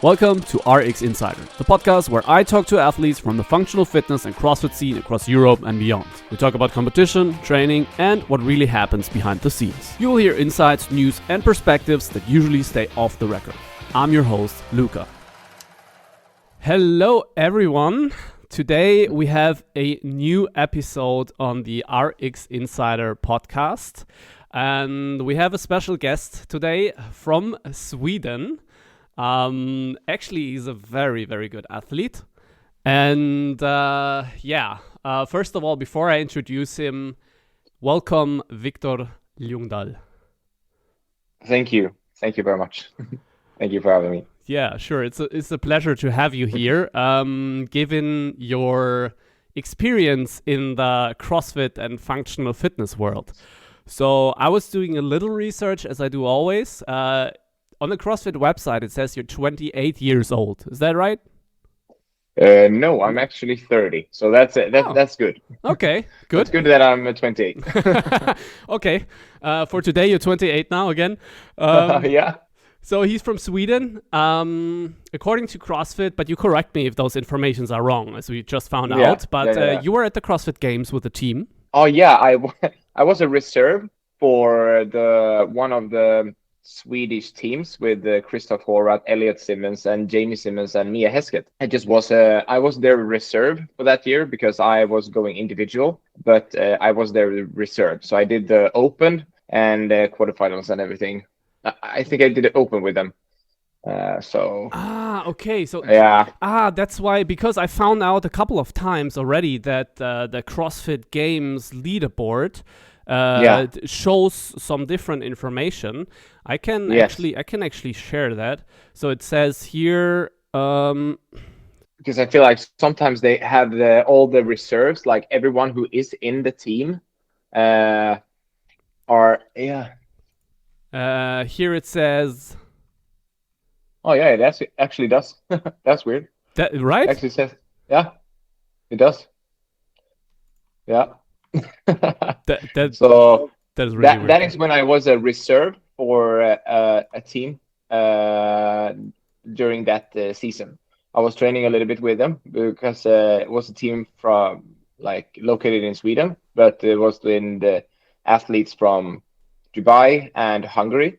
Welcome to RX Insider, the podcast where I talk to athletes from the functional fitness and CrossFit scene across Europe and beyond. We talk about competition, training, and what really happens behind the scenes. You will hear insights, news, and perspectives that usually stay off the record. I'm your host, Luca. Hello, everyone. Today we have a new episode on the RX Insider podcast. And we have a special guest today from Sweden. Actually, he's a very, very good athlete. And first of all, before I introduce him, welcome Victor Ljungdal. Thank you. Thank you very much. Thank you for having me. Yeah, sure. It's a pleasure to have you here. Given your experience in the CrossFit and functional fitness world. So I was doing a little research, as I do always. On the CrossFit website, it says you're 28 years old. Is that right? No, I'm actually 30. So that's it. That's good. Okay, good. It's good that I'm 28. Okay. For today, you're 28 now again. Yeah. So he's from Sweden, according to CrossFit, but you correct me if those informations are wrong, as we just found out. But you were at the CrossFit Games with the team. Oh, yeah. I was a reserve for one of the Swedish teams with Christoph Horath, Elliot Simmons, and Jamie Simmons and Mia Hesketh. I was their reserve for that year because I was going individual, but I was their reserve. So I did the open and quarterfinals and everything. I think I did the open with them. Okay. So yeah. That's why, because I found out a couple of times already that the CrossFit Games leaderboard shows some different information. I can actually share that. So it says here because I feel like sometimes they have all the reserves, like everyone who is in the team here it says. Oh yeah, it actually does. That's weird. That right? It actually says, yeah, it does. Yeah. So that's really weird. That is when I was a reserve for a team during that season. I was training a little bit with them because it was a team from located in Sweden, but it was in the athletes from Dubai and Hungary.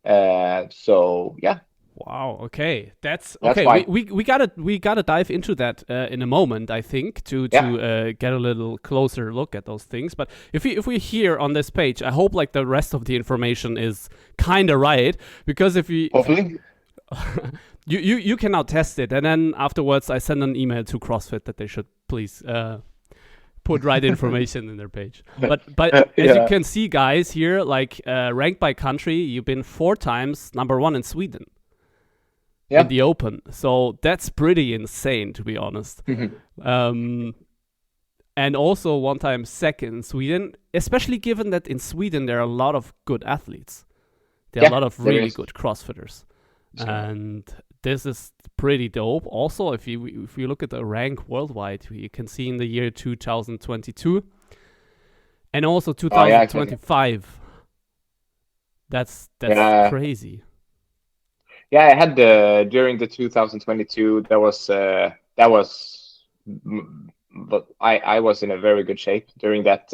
So yeah. Wow. Okay, that's okay. Fine. We gotta dive into that in a moment. I think to get a little closer look at those things. But if we here on this page, I hope the rest of the information is kind of right, because if we hopefully you can now test it, and then afterwards I send an email to CrossFit that they should please put right information in their page. But as you can see, guys, here ranked by country, you've been 4 times number 1 in Sweden. In the open. So that's pretty insane, to be honest. Mm-hmm. And also 1 time second in Sweden, especially given that in Sweden there are a lot of good athletes. There are a lot of really good CrossFitters. Sure. And this is pretty dope. Also, if you look at the rank worldwide, you can see in the year 2022 and also 2025. That's crazy. Yeah, I had during the 2022. But I was in a very good shape during that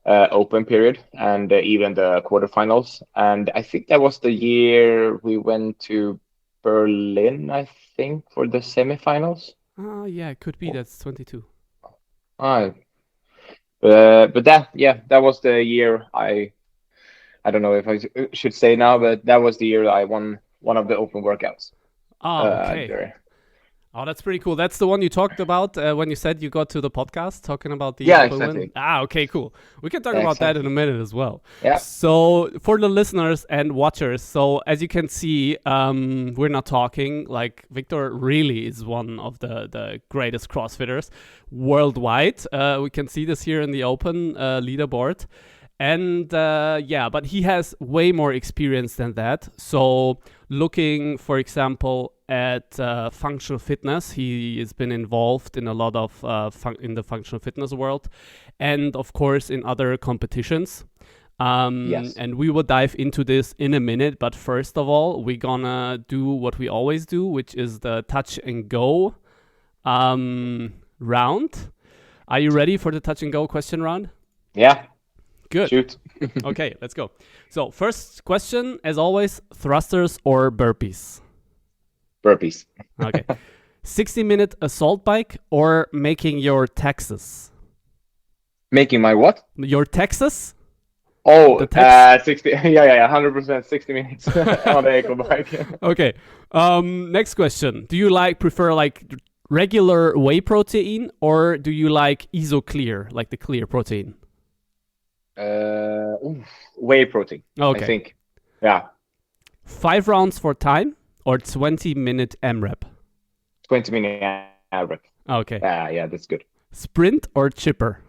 open period and even the quarterfinals. And I think that was the year we went to Berlin, I think, for the semifinals. Oh yeah, it could be. That's 22. But that was the year I don't know if I should say now, but that was the year I won one of the open workouts. Oh, okay. Oh, that's pretty cool. That's the one you talked about when you said you got to the podcast, talking about the exactly. Okay, cool. We can talk about that in a minute as well. Yeah. So for the listeners and watchers, so as you can see, we're not talking. Victor really is one of the greatest CrossFitters worldwide. We can see this here in the open leaderboard. And but he has way more experience than that. So looking, for example, at functional fitness, he has been involved in a lot of in the functional fitness world, and of course in other competitions. Yes. And we will dive into this in a minute. But first of all, we're gonna do what we always do, which is the touch and go round. Are you ready for the touch and go question round? Yeah. Good. Shoot. Okay, let's go. So first question, as always, thrusters or burpees? Burpees. Okay. 60-minute assault bike or making your Texas? Making my what? Your Texas? Oh, The text? 60. Yeah, 100%. 60 minutes on the eco bike. Okay. Next question. Do you prefer regular whey protein or do you like Isoclear, like the clear protein? Whey protein. Okay. I think. Yeah. 5 rounds for time or 20-minute AMRAP? 20-minute average. Okay. Yeah, that's good. Sprint or chipper?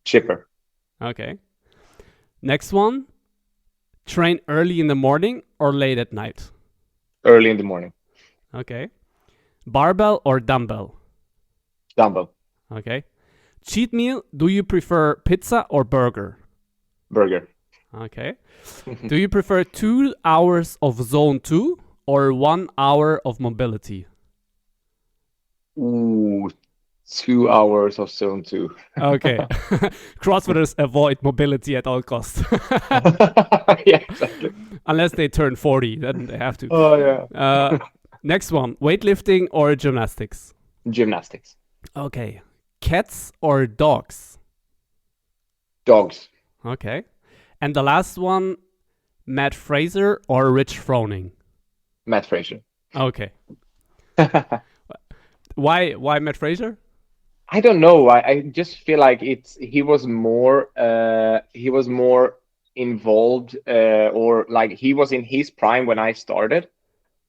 Chipper. Okay. Next one. Train early in the morning or late at night? Early in the morning. Okay. Barbell or dumbbell? Dumbbell. Okay. Cheat meal, do you prefer pizza or burger? Burger. Okay. Do you prefer 2 hours of zone 2 or 1 hour of mobility? Ooh, 2 hours of zone 2. Okay. CrossFitters avoid mobility at all costs. Yeah, exactly. Unless they turn 40, then they have to. Oh, yeah. Next one, weightlifting or gymnastics? Gymnastics. Okay. Cats or dogs? Dogs. Okay. And the last one, Matt Fraser or Rich Froning? Matt Fraser. Okay. Why Matt Fraser? I don't know. I just feel like he was more involved or like he was in his prime when I started.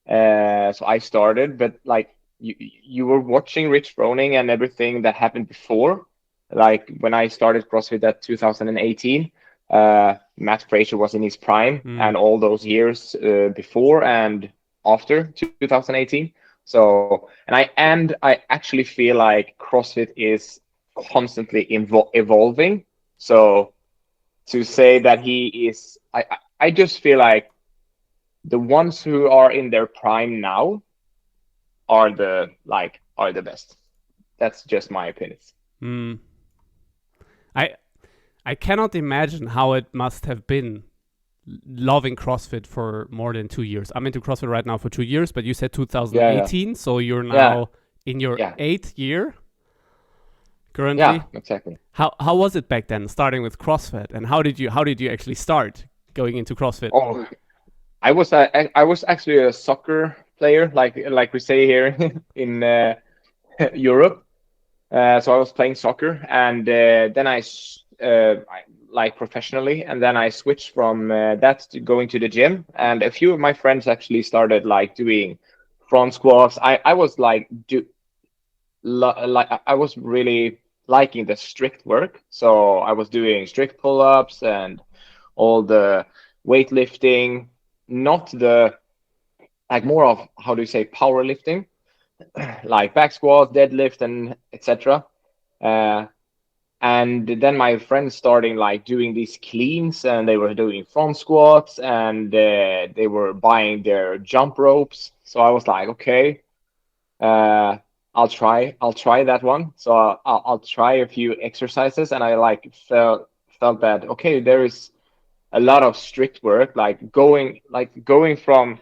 So I started, but like you were watching Rich Froning and everything that happened before. Like when I started CrossFit at 2018, Matt Fraser was in his prime and all those years before and after 2018. So, and I actually feel like CrossFit is constantly evolving. So to say that he is, I just feel like the ones who are in their prime now are the best. That's just my opinion. I cannot imagine how it must have been loving CrossFit for more than 2 years. I'm into CrossFit right now for 2 years, but you said 2018, so you're now in your 8th year currently. Yeah, exactly. How was it back then, starting with CrossFit, and how did you actually start going into CrossFit? Oh, I was actually a soccer player, like we say here in Europe. So I was playing soccer, and then I like professionally, and then I switched from that to going to the gym. And a few of my friends actually started like doing front squats. I was like I was really liking the strict work, so I was doing strict pull-ups and all the weightlifting, not the like more of how do you say powerlifting, like back squat, deadlift, and etc. And then my friends starting like doing these cleans, and they were doing front squats, and they were buying their jump ropes. So I was like, okay, I'll try that one. So I'll try a few exercises, and I like felt that okay, there is a lot of strict work, like going from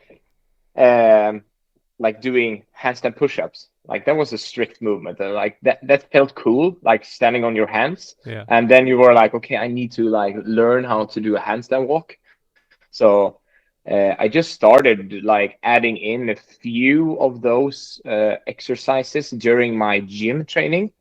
like doing handstand push-ups. Like that was a strict movement. Like that felt cool, like standing on your hands. Yeah. And then you were like, okay, I need to like learn how to do a handstand walk. So I just started like adding in a few of those exercises during my gym training.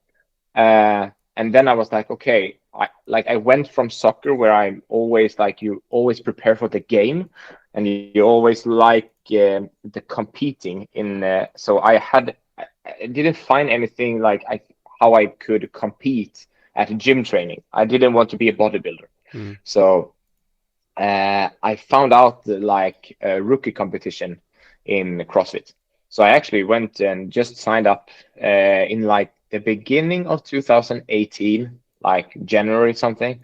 And then I was like, okay, I went from soccer where I'm always like, you always prepare for the game and you always like the competing in. So I didn't find anything like how I could compete at gym training. I didn't want to be a bodybuilder. So I found out like a rookie competition in CrossFit. So I actually went and just signed up in like the beginning of 2018, like January something.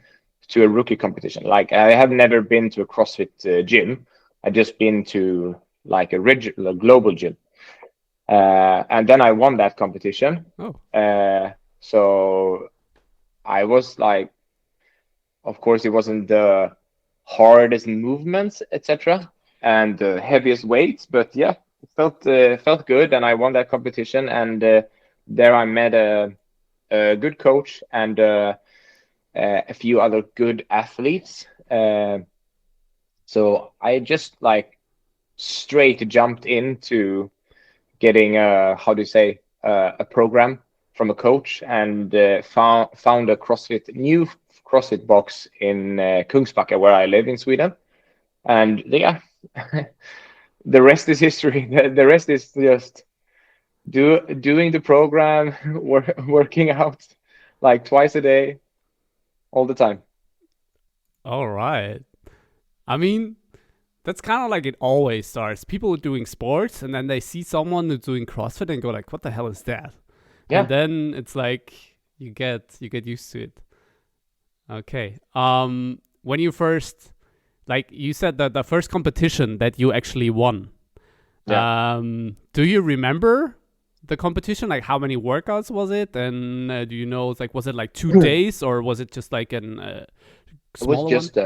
to a rookie competition. Like I have never been to a CrossFit gym. I just been to like a regular global gym, and then I won that competition. Oh, So I was like, of course, it wasn't the hardest movements, etc., and the heaviest weights, but yeah, it felt good, and I won that competition, and there I met a good coach and a few other good athletes. So I just like straight jumped into getting how do you say a program from a coach and found a new CrossFit box in Kungsbacka where I live in Sweden, and yeah, the rest is history. The rest is just doing the program, working out like twice a day, all the time. all right. I mean, that's kind of like it always starts. People are doing sports, and then they see someone who's doing CrossFit and go like, "What the hell is that?" And Yeah, then it's like you get used to it. Okay. When you first, like you said, that the first competition that you actually won. yeah. Do you remember the competition? Like how many workouts was it? And do you know, it's like, was it like 2 days or was it just like an It was smaller one? just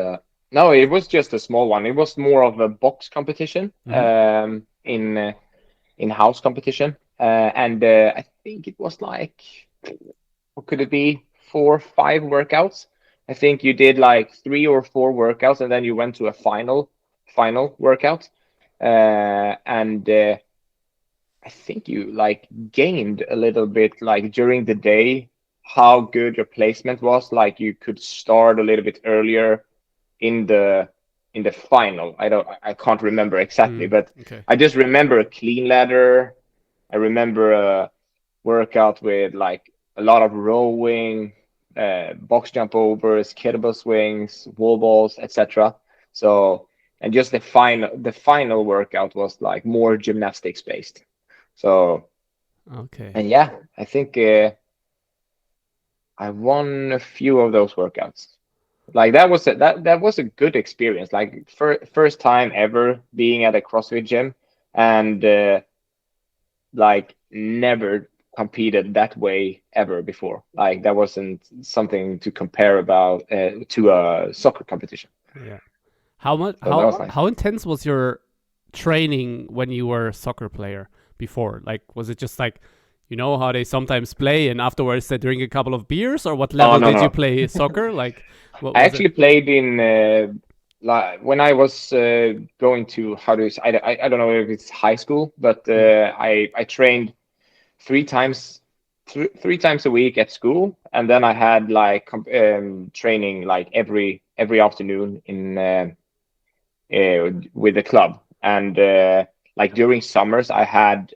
no, it was just a small one. It was more of a box competition, Mm-hmm. in house competition, and I think it was like what could it be 4 or 5 workouts. I think you did like 3 or 4 workouts, and then you went to a final workout, and I think you like gained a little bit like during the day how good your placement was. Like you could start a little bit earlier in the final. I can't remember exactly, Mm, but okay. I just remember a clean ladder. I remember a workout with like a lot of rowing, box jump overs, kettlebell swings, wall balls, etc. So and just the final workout was like more gymnastics based. So Okay. and yeah, I think I won a few of those workouts. Like that was a good experience. Like first time ever being at a CrossFit gym, and like never competed that way ever before. Like that wasn't something to compare about to a soccer competition. Yeah. How much? So that was nice. How intense was your training when you were a soccer player before? Like, was it just like, you know, how they sometimes play and afterwards they drink a couple of beers, or what Oh level no did you no. play soccer? Like, what I was it? actually played in like when I was going to how do you say, I don't know if it's high school, but Mm. I trained 3 times 3 times a week at school, and then I had like training like every afternoon in with the club, and like during summers I had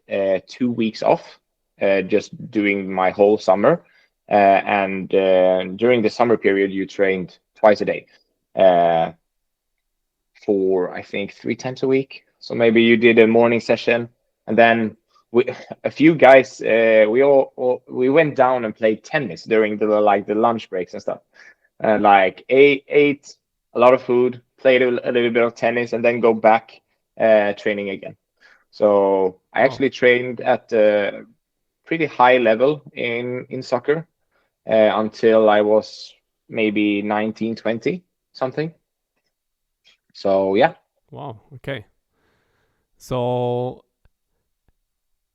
2 weeks off, just doing my whole summer, and during the summer period you trained twice a day, uh, for I think 3 times a week. So maybe you did a morning session, and then we, a few guys, we went down and played tennis during the lunch breaks and stuff. Like ate a lot of food, played a little bit of tennis, and then go back training again. So I Oh, actually trained at a pretty high level in soccer until I was maybe 19, 20 something. So yeah. wow. Okay. So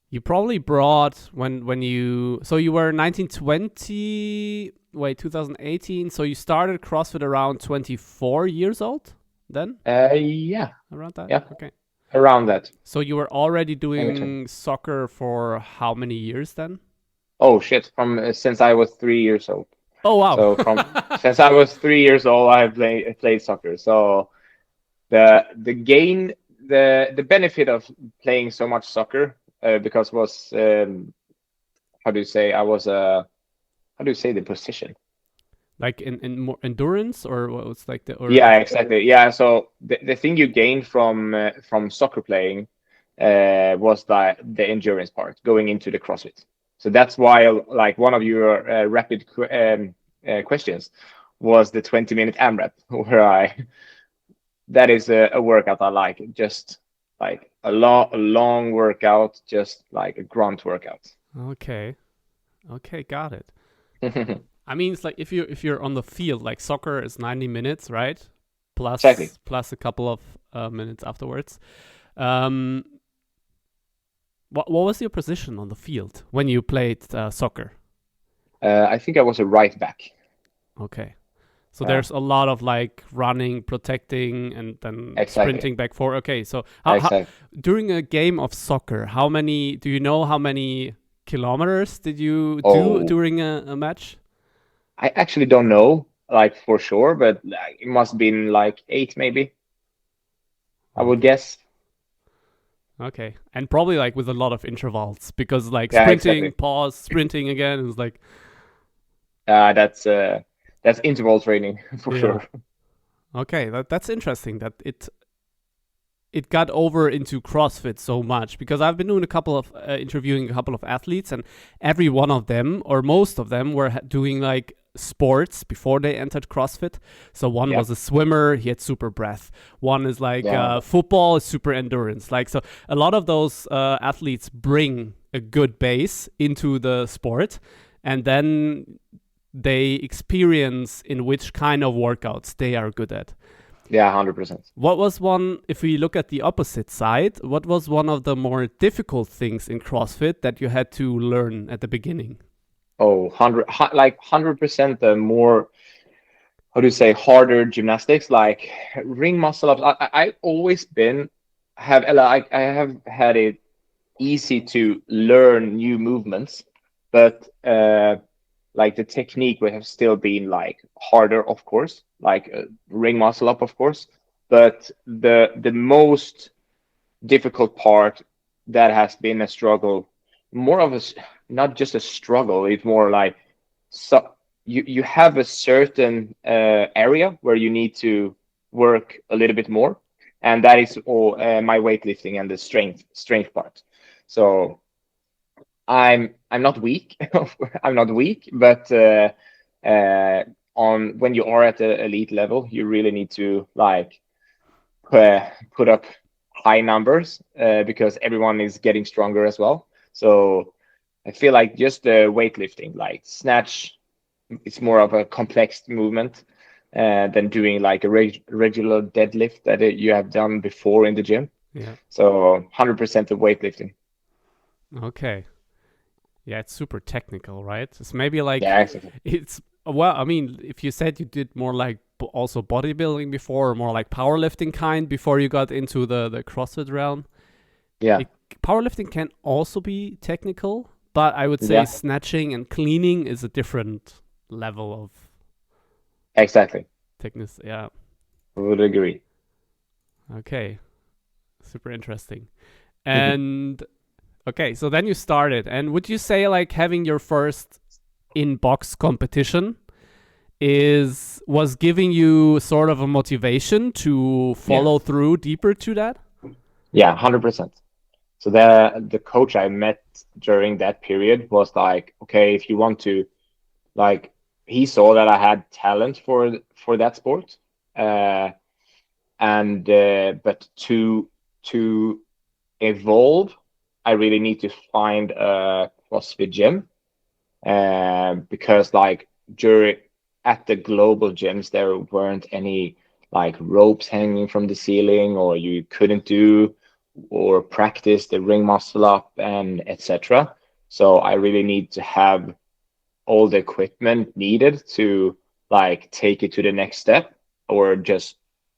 you probably brought when you so you were 1920, wait, 2018, so you started CrossFit around 24 years old then, Yeah, around that. yeah, Okay. around that. So you were already Maybe 20. doing soccer for how many years then? Oh shit! From since I was 3 years old. Oh wow. So from since I was 3 years old, I played soccer. So the gain, the benefit of playing so much soccer, because was how do you say I was how do you say the position? Like in more endurance, or what was like the or Yeah, exactly. Yeah, so the thing you gain from soccer playing was the endurance part going into the CrossFit. So that's why, like one of your questions was the 20-minute AMRAP, where that is a workout I like. Just like a long workout, just like a grunt workout. Okay. Okay, got it. I mean, it's like if you're on the field, like soccer is 90 minutes, right? Exactly. Plus a couple of minutes afterwards. Um, what was your position on the field when you played soccer? I think I was a right back. Okay. So Yeah, there's a lot of like running, protecting, and then exactly. sprinting back forward. Okay, so how Exactly. during a game of soccer, how many do you know how many kilometers did you do Oh, during a match? I actually don't know, like for sure, but like, it must have been like 8, maybe. I would Okay. guess. Okay. And probably like with a lot of intervals because like Yeah, sprinting, exactly. pause, sprinting again is like Uh, that's uh, that's interval training for yeah. sure. Okay, that's interesting that it got over into CrossFit so much because I've been doing a couple of interviewing a couple of athletes and every one of them or most of them were doing like sports before they entered CrossFit. So one Yeah, was a swimmer, he had super breath. One is like yeah, football, is super endurance. Like so, a lot of those athletes bring a good base into the sport, and then they experience in which kind of workouts they are good at. yeah, 100%. What was one, if we look at the opposite side, what was one of the more difficult things in CrossFit that you had to learn at the beginning? Oh, 100% the more, how do you say, harder gymnastics, like ring muscle ups. I always been have like I have had it easy to learn new movements, but like the technique would have still been like harder, of course, like ring muscle up, of course. But the most difficult part that has been a struggle, more of a not just a struggle. It's more like so you have a certain area where you need to work a little bit more, and that is all my weightlifting and the strength part. So I'm not weak. I'm not weak, but on when you are at the elite level, you really need to like put up high numbers because everyone is getting stronger as well. So I feel like just the weightlifting, like snatch, it's more of a complex movement than doing like a regular deadlift that you have done before in the gym. Yeah. So 100% of weightlifting. Okay. Yeah, it's super technical, right? It's maybe like Yeah, exactly. it's well, I mean, if you said you did more like also bodybuilding before or more like powerlifting kind before you got into the CrossFit realm, Yeah, it, powerlifting can also be technical, but I would say yeah, snatching and cleaning is a different level of exactly. thickness. Yeah. Would agree. Okay. Super interesting. And okay, so then you started. And would you say like having your first in box competition is was giving you sort of a motivation to Yeah, follow through deeper to that? yeah, 100%. So the coach I met during that period was like, okay, if you want to like, he saw that I had talent for that sport, uh, and but to evolve, I really need to find a CrossFit gym, because like during at the global gyms there weren't any like ropes hanging from the ceiling, or you couldn't do or practice the ring muscle up and etc. So I really need to have all the equipment needed to like take it to the next step, or just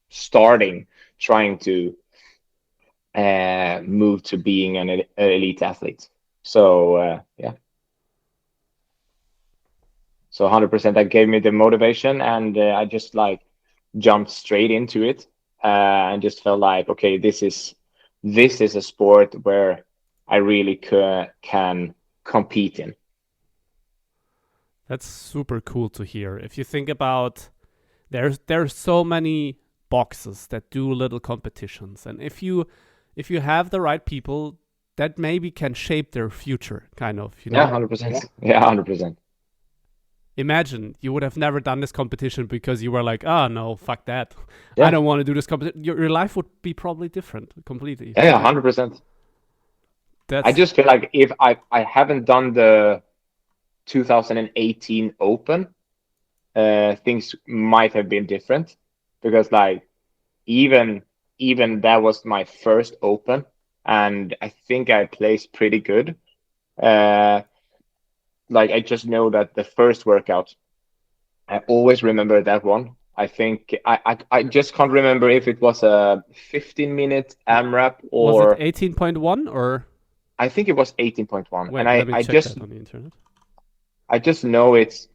starting trying to move to being an elite athlete. So yeah, so 100% that gave me the motivation, and I just like jumped straight into it, and just felt like, okay, this is a sport where I really can compete in. That's super cool to hear. If you think about there's so many boxes that do little competitions, and if you have the right people, that maybe can shape their future, kind of, you Yeah, know. 100%. Yeah, 100%. imagine you would have never done this competition because you were like, oh no, fuck that. Yeah. I don't want to do this competition. Your life would be probably different completely. Yeah, 100%. I just feel like if I haven't done the 2018 Open, things might have been different, because like even that was my first Open, and I think I placed pretty good. Like I just know that the first workout, I always remember that one. I think I just can't remember if it was a 15-minute AMRAP was or it 18.1 or I think it was 18.1. wait, And let me I check just that on the internet. I just know it's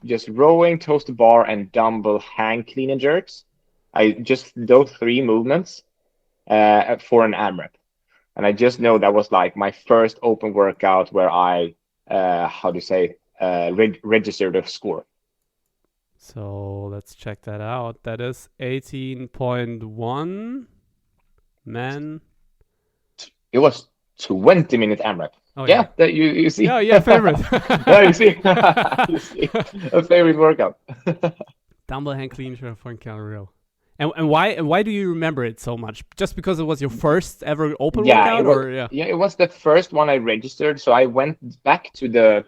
just rowing, toes to bar, and dumbbell hang clean and jerks. I just those three movements for an AMRAP, and I just know that was like my first open workout where I how do you say registered a score. So let's check that out. That is 18.1 men. It was 20-minute AMRAP. Oh yeah, that you see. Yeah, favorite. Yeah, you see. You see. A favorite workout. Dumbbell hang clean for 1 calorie row. And why do you remember it so much? Just because it was your first ever open workout, it was the first one I registered. So I went back to the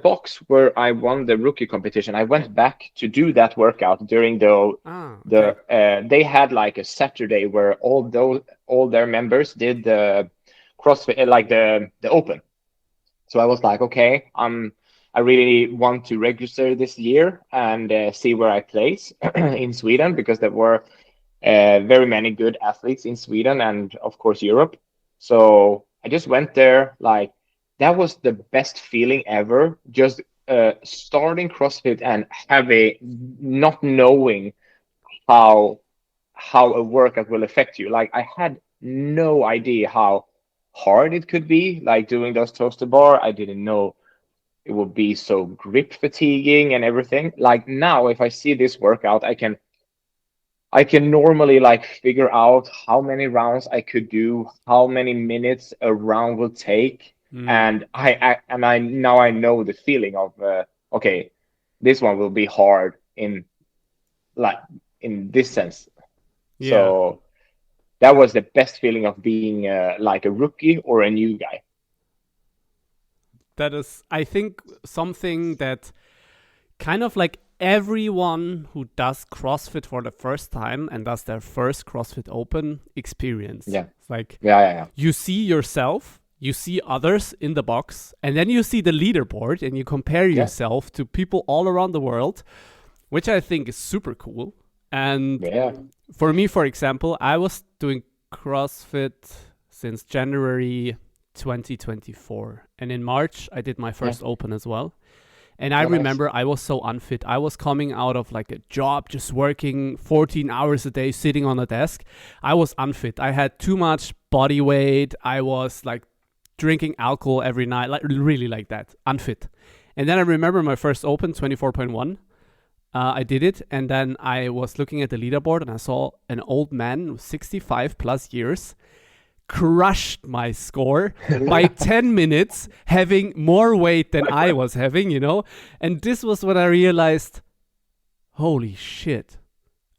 box where I won the rookie competition. I went back to do that workout during they had like a Saturday where all their members did the CrossFit, like the Open. So I was like, okay, I really want to register this year and see where I place in Sweden, because there were very many good athletes in Sweden and of course Europe. So I just went there. Like that was the best feeling ever. Just starting CrossFit and not knowing how a workout will affect you. Like I had no idea how hard it could be, like doing those toes to bar. I didn't know it would be so grip fatiguing and everything. Like now, if I see this workout, I can normally like figure out how many rounds I could do, how many minutes a round will take, and I now I know the feeling of okay, this one will be hard in this sense. Yeah. So that was the best feeling of being like a rookie or a new guy. That is, I think, something that kind of like everyone who does CrossFit for the first time and does their first CrossFit Open experience. Yeah. It's like you see yourself, you see others in the box, and then you see the leaderboard and you compare yourself to people all around the world, which I think is super cool. And for me, for example, I was doing CrossFit since January 2024. And in March, I did my first Open as well. And I remember I was so unfit. I was coming out of like a job, just working 14 hours a day, sitting on a desk. I was unfit. I had too much body weight. I was like drinking alcohol every night, like really like that, unfit. And then I remember my first Open, 24.1. I did it, and then I was looking at the leaderboard, and I saw an old man, 65 plus years, crushed my score by 10 minutes, having more weight than I was having, you know? And this was when I realized, holy shit,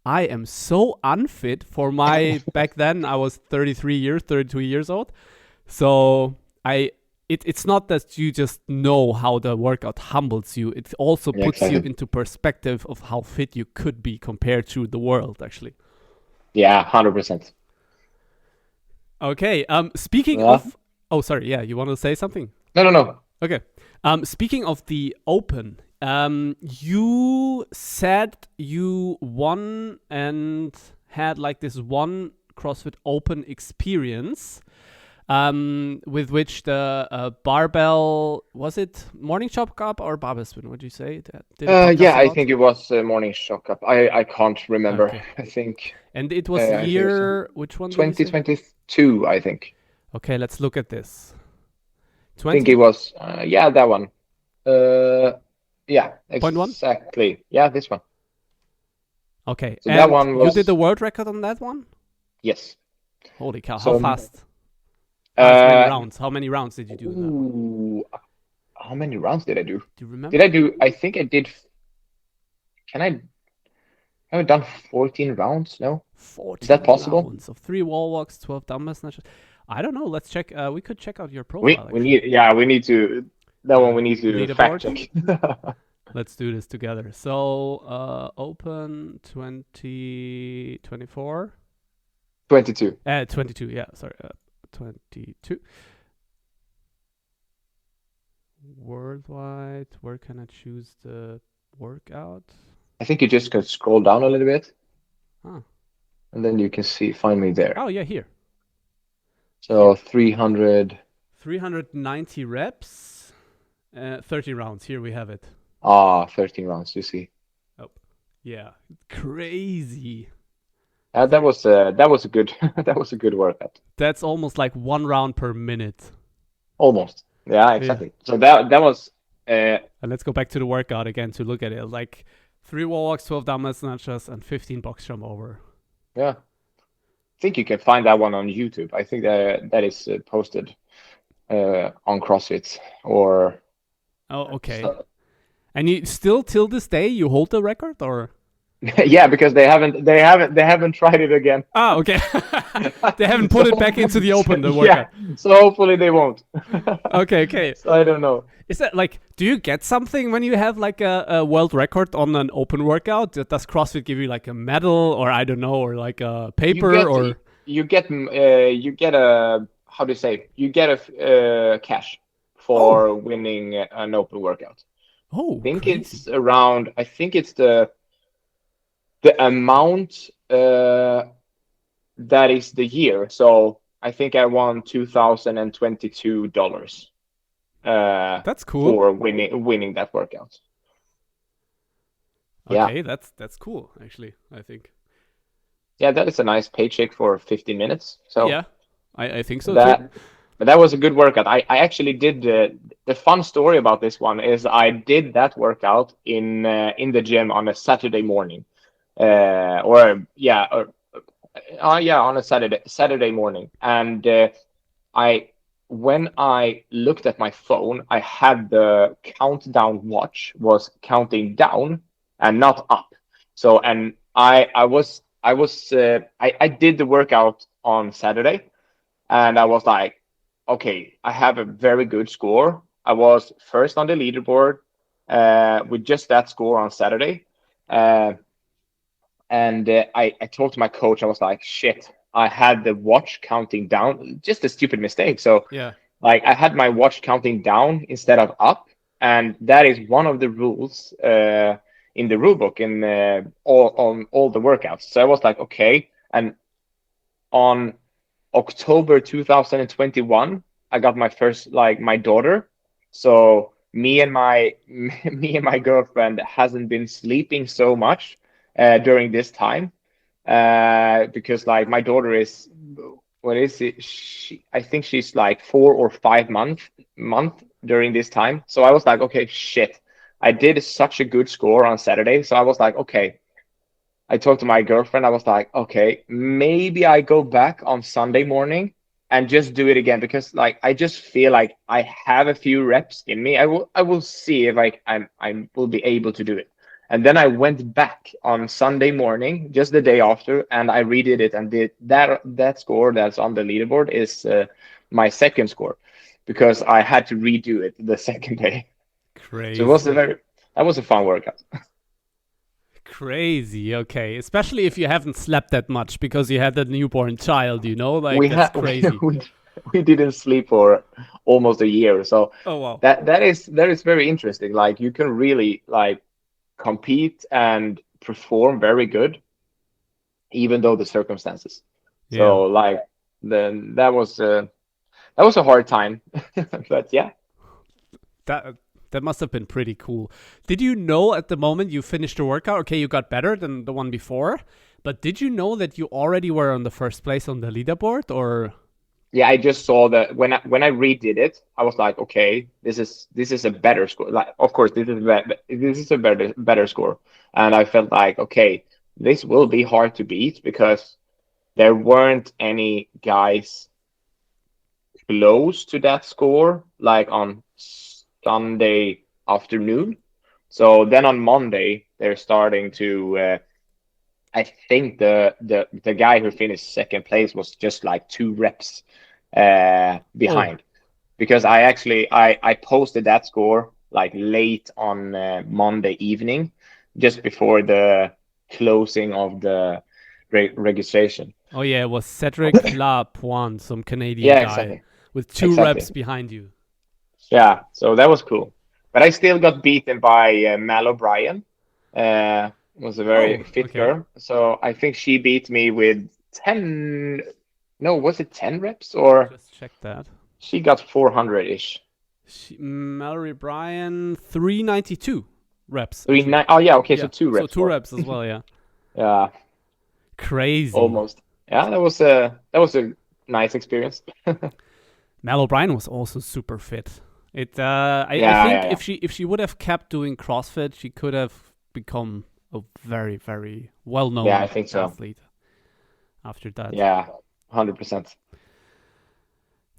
I am so unfit for my, back then I was 32 years old. So it's not that you just know how the workout humbles you. It also puts you into perspective of how fit you could be compared to the world, actually. Yeah, 100%. Okay. Speaking of... Oh, sorry. Yeah, you want to say something? No. Okay. Speaking of the Open, you said you won and had like this one CrossFit Open experience. With which the barbell, was it morning chop up or barbell spin? What did you say? I think it was morning chop up. I can't remember. Okay. I think. And it was year, which one? 2022, I think. Okay, let's look at this. I think it was, that one. Exactly. 0.1? Yeah, this one. Okay, so and that one was... you did the world record on that one? Yes. Holy cow! How fast? How many rounds? How many rounds did you do? how many rounds did I do? Do you remember? Did I do? I think I did. Can I? Have I done 14 rounds? No. Is that 14 possible? rounds of 3 wall walks, 12 dumbbell snatches. I don't know. Let's check. We could check out your We profile we actually. need. Yeah, we need to. That one we need to fact Leaderboard. check. Let's do this together. So, open 2024. 22. 22. Yeah, sorry. 22. Worldwide. Where can I choose the workout? I think you just can scroll down a little bit, Ah. and then you can find me there. Oh yeah, here. So 300. 390 reps, 30 rounds. Here we have it. 13 rounds. You see. Oh, yeah, crazy. That was a good that was a good workout. That's almost like 1 round per minute. Almost. Yeah, exactly. So that was. And let's go back to the workout again to look at it. Like 3 wall walks, 12 dumbbell snatches, and 15 box jump over. Yeah. I think you can find that one on YouTube. I think that is posted on CrossFit or. Oh, okay. And you still till this day you hold the record, or? Yeah, because they haven't tried it again. Ah, okay. They haven't put it back into the open, the workout. Yeah, so hopefully they won't. Okay. So I don't know. Is that like, do you get something when you have like a world record on an open workout? Does CrossFit give you like a medal, or I don't know, or like a paper, you get a, how do you say, you get a cash for winning an open workout. Oh, I think crazy. it's around. I think it's the amount that is the year. So I think I won $2,022. That's cool. For winning that workout. Okay, yeah. that's cool actually, I think. Yeah, that is a nice paycheck for 15 minutes. So yeah, I think so too. But that was a good workout. I actually did the fun story about this one is I did that workout in the gym on a Saturday morning, on a Saturday morning, and when I looked at my phone, I had the countdown watch was counting down and not up. So, and I did the workout on Saturday, and I was like, okay, I have a very good score. I was first on the leaderboard with just that score on Saturday. And I told to my coach, I was like, shit, I had the watch counting down, just a stupid mistake. So yeah, like I had my watch counting down instead of up. And that is one of the rules in the rule book in on all the workouts. So I was like, okay. And on October 2021, I got my first, like, my daughter. So me and my girlfriend hasn't been sleeping so much during this time because like my daughter is, what is it? I think she's like 4 or 5 month during this time. So I was like, okay, shit. I did such a good score on Saturday. So I was like, okay. I talked to my girlfriend. I was like, okay, maybe I go back on Sunday morning and just do it again because like I just feel like I have a few reps in me. I will see if I will be able to do it. And then I went back on Sunday morning, just the day after, and I redid it and did that score that's on the leaderboard is my second score because I had to redo it the second day. Crazy. So that was a fun workout. Crazy, okay. Especially if you haven't slept that much because you had a newborn child, like that's crazy. We didn't sleep for almost a year, so wow. That is very interesting. Like you can really like compete and perform very good, even though the circumstances. Yeah. So like then that was a hard time, but yeah. That must have been pretty cool. Did you know at the moment you finished the workout, okay, you got better than the one before, but did you know that you already were on the first place on the leaderboard, or? Yeah, I just saw that when I redid it, I was like, okay, this is a better score. Like, of course, this is a better score, and I felt like, okay, this will be hard to beat because there weren't any guys close to that score, like on Sunday afternoon. So then on Monday they're starting to. I think the guy who finished second place was just like 2 reps Oh, behind, because I posted that score like late on Monday evening, just before the closing of the registration. oh yeah, it was Cedric Lapointe, some Canadian Yeah, guy exactly, with 2 reps exactly. behind you. Yeah, so that was cool. But I still got beaten by Mal O'Brien. Was a very Oh, fit okay. girl. So I think she beat me with 10, no, was it 10 reps, or Just check that. she got 400-ish? Mallory Bryan, 392 reps Three actually. nine. Oh yeah, okay, so Yeah, two so reps two more. reps as well. Yeah, Yeah, crazy. almost. Yeah, that was a nice experience. Mal O'Brien was also super fit. I Yeah, think yeah, yeah. if she would have kept doing CrossFit, she could have become a very very well Yeah, I known think so. athlete after that. Yeah, 100%.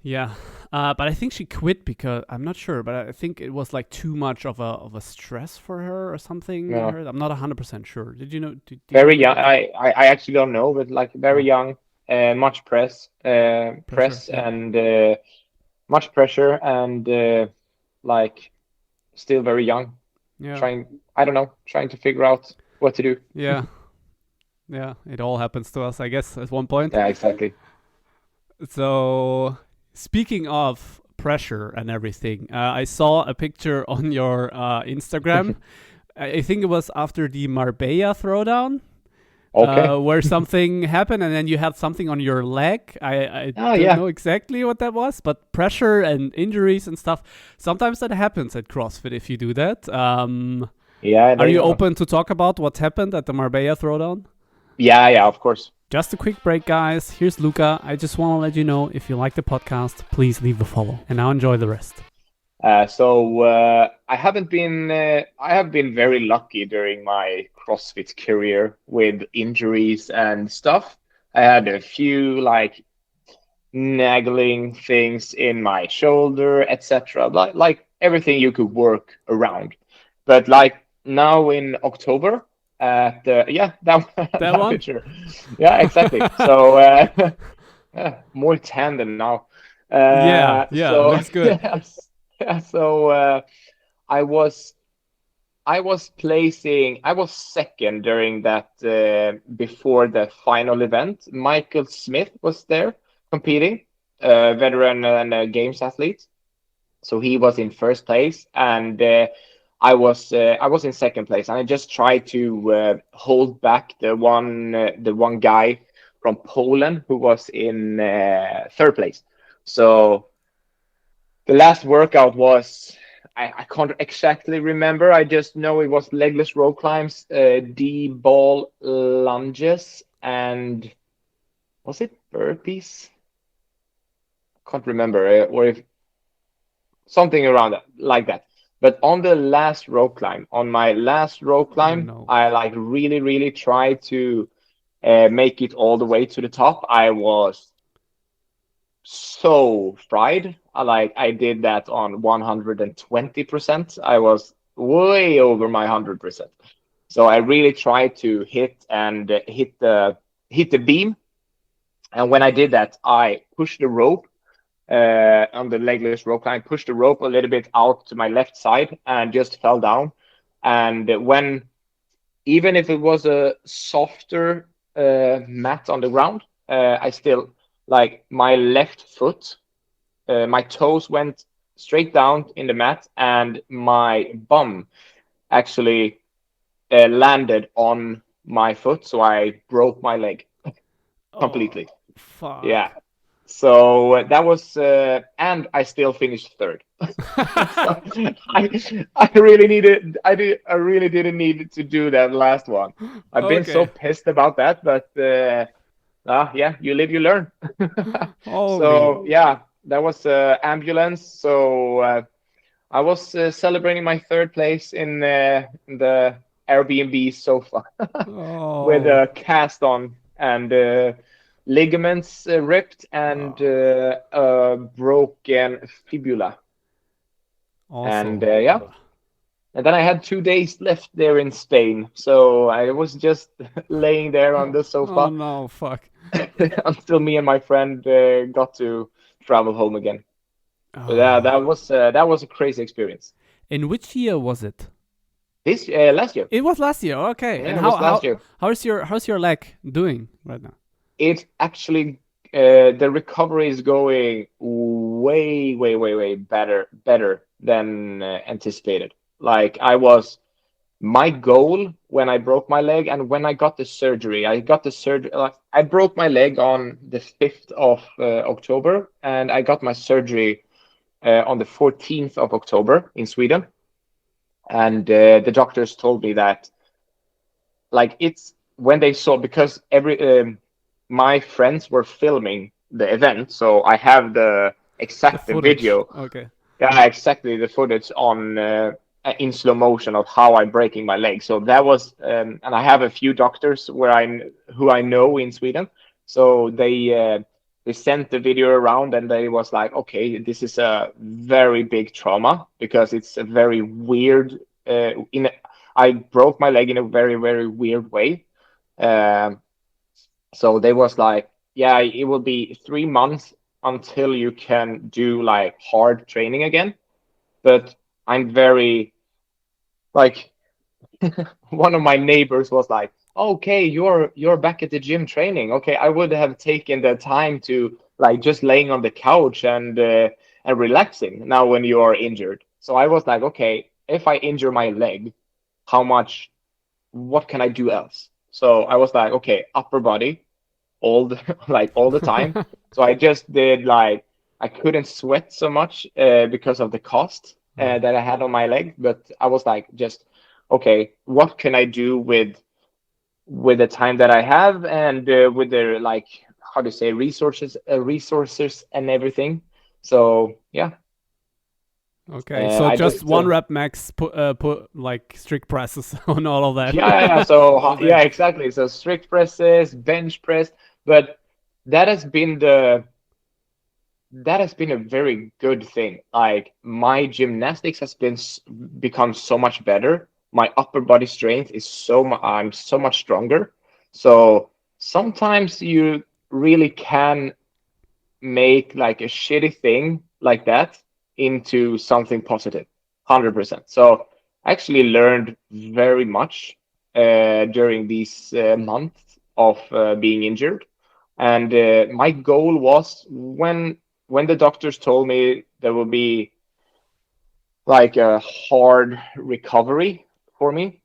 Yeah, but I think she quit because I'm not sure, but I think it was like too much of a stress for her or something. I Yeah. heard. I'm not 100% sure. Did you know? Did you Very hear young. about that? I actually don't know, but like very Oh, young, much pressure. press, Yeah, and much pressure, and like still very young. yeah, I don't know, trying to figure out what to do. yeah, yeah. It all happens to us, I guess, at one point. Yeah, exactly. So, speaking of pressure and everything, I saw a picture on your Instagram. I think it was after the Marbella throwdown, Okay. where something happened, and then you had something on your leg. I Oh don't yeah. know exactly what that was, but pressure and injuries and stuff. Sometimes that happens at CrossFit if you do that. Yeah, Are there you you go. open to talk about what happened at the Marbella throwdown? Yeah, yeah, of course. Just a quick break, guys. Here's Luca. I just want to let you know if you like the podcast, please leave a follow. And now enjoy the rest. I have been very lucky during my CrossFit career with injuries and stuff. I had a few like nagging things in my shoulder, etc. Like everything you could work around. But like now in October, yeah, that That that one? picture, yeah, exactly. So yeah, more tan than now. Yeah, yeah, So looks good. yes, yeah, so I was I was second during that before the final event. Michael Smith was there competing, veteran and a games athlete. So he was in first place, and I was in second place, and I just tried to hold back the one guy from Poland who was in third place. So the last workout was, I can't exactly remember. I just know it was legless rope climbs, D ball lunges, and was it burpees? Can't remember, or if something around that, like that. But on the last rope climb, on my last rope Oh climb, no. I like really, really tried to make it all the way to the top. I was so fried. I did that on 120%. I was way over my 100%. So I really tried to hit and hit the beam. And when I did that, I pushed the rope on the legless rope climb, pushed the rope a little bit out to my left side and just fell down. And when, even if it was a softer mat on the ground, I still, like, my left foot, my toes went straight down in the mat, and my bum actually landed on my foot, so I broke my leg Oh, completely. Yeah. fuck. So that was, and I still finished third. So I really needed, I really didn't need to do that last one. I've been so Okay. pissed about that, but yeah, you live, you learn. Holy. So yeah, that was ambulance. So I was celebrating my third place in the Airbnb sofa with Oh. a cast on, and ligaments ripped, and Oh. a broken fibula. And Also, yeah, and then I had 2 days left there in Spain, so I was just laying there on the oh sofa no, fuck. until me and my friend got to travel home again. But Oh. that was a crazy experience. In which year was it? This last year, It was last year. Okay. yeah, And it was last year. how's your leg doing right now? It actually the recovery is going way better than anticipated. Like my goal when I broke my leg and when I got the surgery, I broke my leg on the 5th of October, and I got my surgery on the 14th of October in Sweden. And the doctors told me that, like, it's when they saw, because my friends were filming the event, so I have The the footage. video. Okay. Yeah, exactly, the footage on in slow motion of how I'm breaking my leg. So that was, and I have a few doctors who I know in Sweden. So they sent the video around, and they was like, okay, this is a very big trauma because it's a very weird. I broke my leg in a very weird way. Um, so they was like, yeah, it will be 3 months until you can do like hard training again. But I'm very like one of my neighbors was like, okay, you're back at the gym training. Okay, I would have taken the time to like just laying on the couch and relaxing now when you are injured. So I was like, okay, if I injure my leg, how much, what can I do else? So I was like, okay, upper body all the like all the time. So I just did like, I couldn't sweat so much because of the cost Mm. that I had on my leg. But I was like, just okay, what can I do with the time that I have and with the, like, how to say, resources and everything. So yeah, Okay. So I just just one rep max. Put like strict presses on all of yeah. that. So All day. yeah, exactly. So strict presses, bench press, but that has been the that has been a very good thing. Like my gymnastics has become so much better. My upper body strength is I'm so much stronger. So sometimes you really can make like a shitty thing like that into something positive, 100%. So I actually learned very much during these months of being injured. And my goal was, when the doctors told me there will be like a hard recovery for me,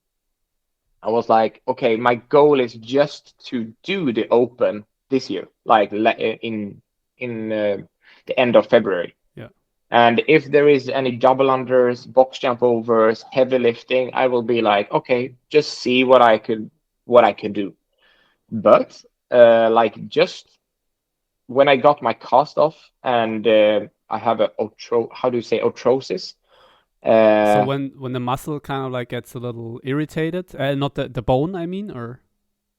I was like, okay, my goal is just to do the Open this year, like in the end of February. Yeah. And if there is any double unders, box jump overs, heavy lifting, I will be like, okay, just see what I can do. But like, just when I got my cast off, and I have how do you say, arthrosis? So Uh, when the muscle kind of like gets a little irritated, not the bone, I mean, or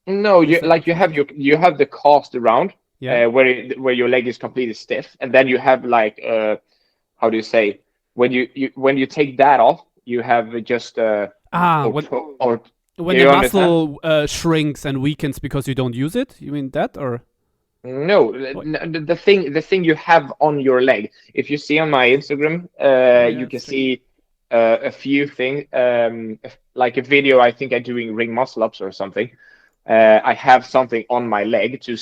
no, is you that like, what you're saying? you have the cast around Yeah. where your leg is completely stiff, and then you have like how do you say, when you take that off, you have just Ah, or when yeah, the you understand? muscle shrinks and weakens because you don't use it. You mean that, or No, what? the thing you have on your leg. If you see on my Instagram, Oh yeah, you can it's tricky. see a few things, like a video. I think I'm doing ring muscle ups or something. I have something on my leg to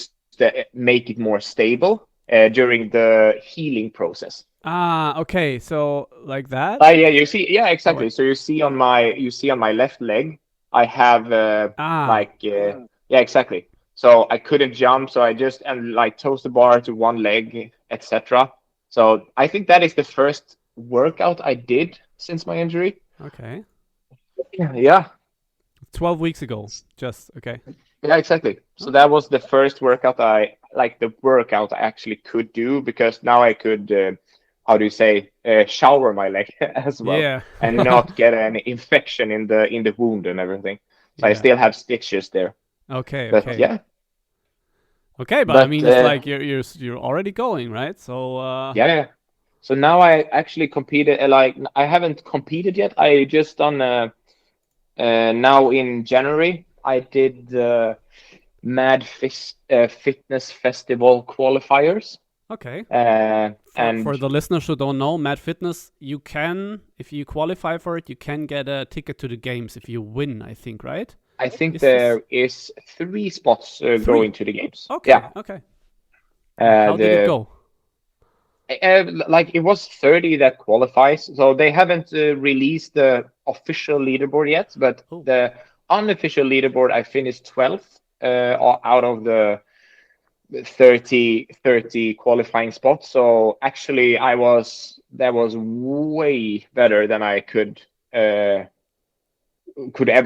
make it more stable during the healing process. Ah, okay. So like that. Yeah, you see, yeah, Oh wait. exactly. So you see on my left leg, I have Ah, like yeah, exactly. So I couldn't jump, so I just and like toast the bar to one leg, etc. So I think that is the first workout I did since my injury. okay. Yeah, 12 weeks ago. Just okay. yeah, exactly. So Okay. that was the first workout the workout I actually could do, because now I could, how do you say, shower my leg as well Yeah. and not get any infection in the wound and everything. So I Yeah. still have stitches there. Okay. But Okay. yeah, Okay, but I but mean, it's like you're already going, right? So yeah, yeah. So now I actually competed. Like I haven't competed yet. I just done now in January. I did the Fitness Festival qualifiers. Okay. And For the listeners who don't know, Mad Fitness, you can, if you qualify for it, you can get a ticket to the games if you win, I think, right? I think Is this there is 3 spots three? going to the games. Okay, Yeah. okay. And how did it The go? like it was 30 that qualifies, so they haven't released the official leaderboard yet, but Oh, the unofficial leaderboard I finished 12th out of the 30 qualifying spots. So actually that was way better than I could ever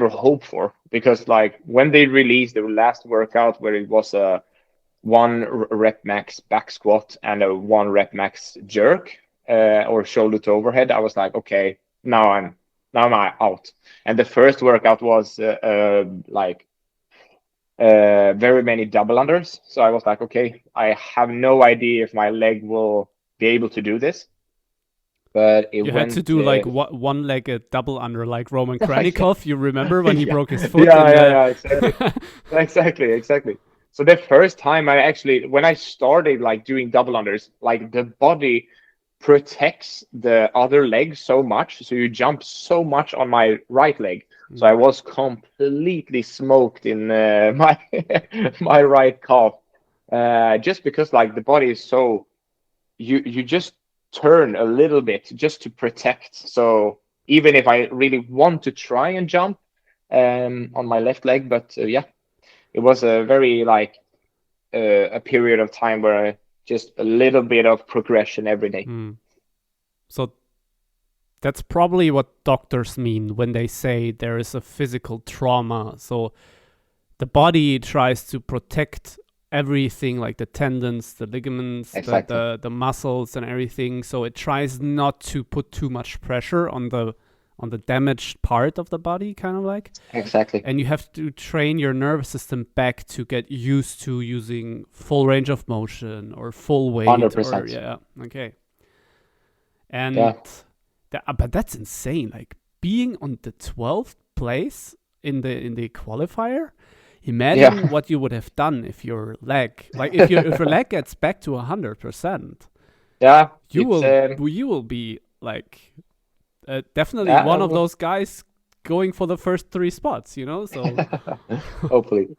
hope for, because like when they released the last workout where it was a one rep max back squat and a 1 rep max jerk or shoulder to overhead, I was like, okay, now I'm out. And the first workout was like very many double unders. So I was like, okay, I have no idea if my leg will be able to do this. But it you had to went. do like one-legged double under, like Roman Yeah, Kranikov. You remember when he yeah, broke his foot yeah, in yeah, the. yeah, exactly. Exactly. So the first time when I started like doing double unders, like the body protects the other leg so much, so you jump so much on my right leg. So I was completely smoked in my my right calf, just because like the body is so you just turn a little bit just to protect. So even if I really want to try and jump on my left leg, but yeah, it was a very like a period of time where just a little bit of progression every day. Mm. So that's probably what doctors mean when they say there is a physical trauma. So the body tries to protect everything, like the tendons, the ligaments, Exactly. the muscles and everything. So it tries not to put too much pressure on the damaged part of the body, kind of like. Exactly. And you have to train your nervous system back to get used to using full range of motion or full weight or 100%. yeah, okay. And Yeah. but that's insane. Like being on the 12th place in the qualifier. Yeah. Imagine what you would have done if your leg, like if your leg gets back to 100%, Yeah. It's you will be like definitely one yeah. of those guys going for the first 3 spots. You know, so Hopefully.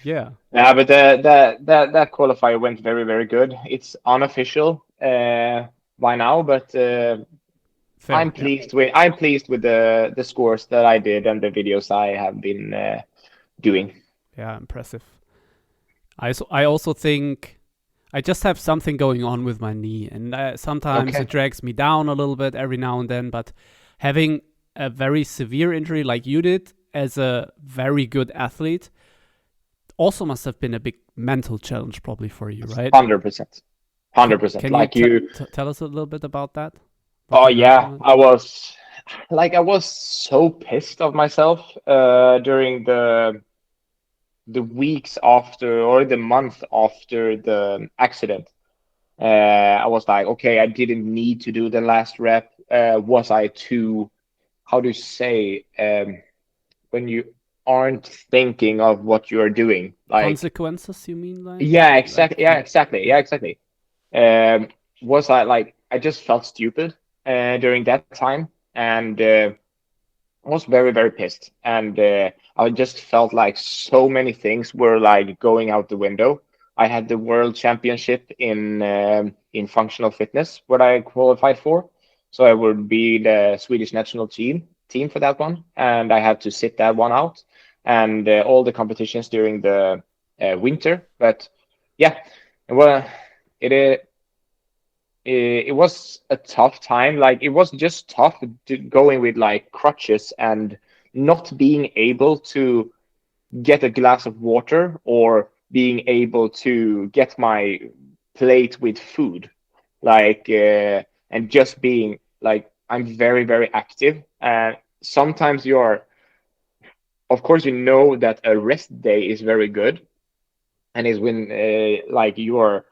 yeah, Yeah, but that qualifier went very, very good. It's unofficial by now, but fair. Yeah, I'm pleased with the scores that I did and the videos I have been doing. yeah, impressive. I also think I just have something going on with my knee, and sometimes it Okay. drags me down a little bit every now and then. But having a very severe injury like you did as a very good athlete also must have been a big mental challenge, probably for you, right? 100%. 100%. Can you Like you. tell us a little bit about that? What Oh you learned yeah, from it? I was so pissed of myself during the weeks after or the month after the accident. I was like, okay, I didn't need to do the last rep. Was I too, how do you say, when you aren't thinking of what you are doing? Like, Consequences, you mean, yeah, like exactly. Yeah, exactly. yeah, Yeah, exactly. Um, was I like, I just felt stupid during that time, and was very, very pissed. And I just felt like so many things were like going out the window. I had the world championship in functional fitness, what I qualified for. So I would be the Swedish national team for that one, and I had to sit that one out, and all the competitions during the winter. But yeah, well, it it was a tough time. Like it was just tough going with like crutches and not being able to get a glass of water or being able to get my plate with food. Like and just being like I'm very, very active, and sometimes you're, of course, you know that a rest day is very good, and is when like you're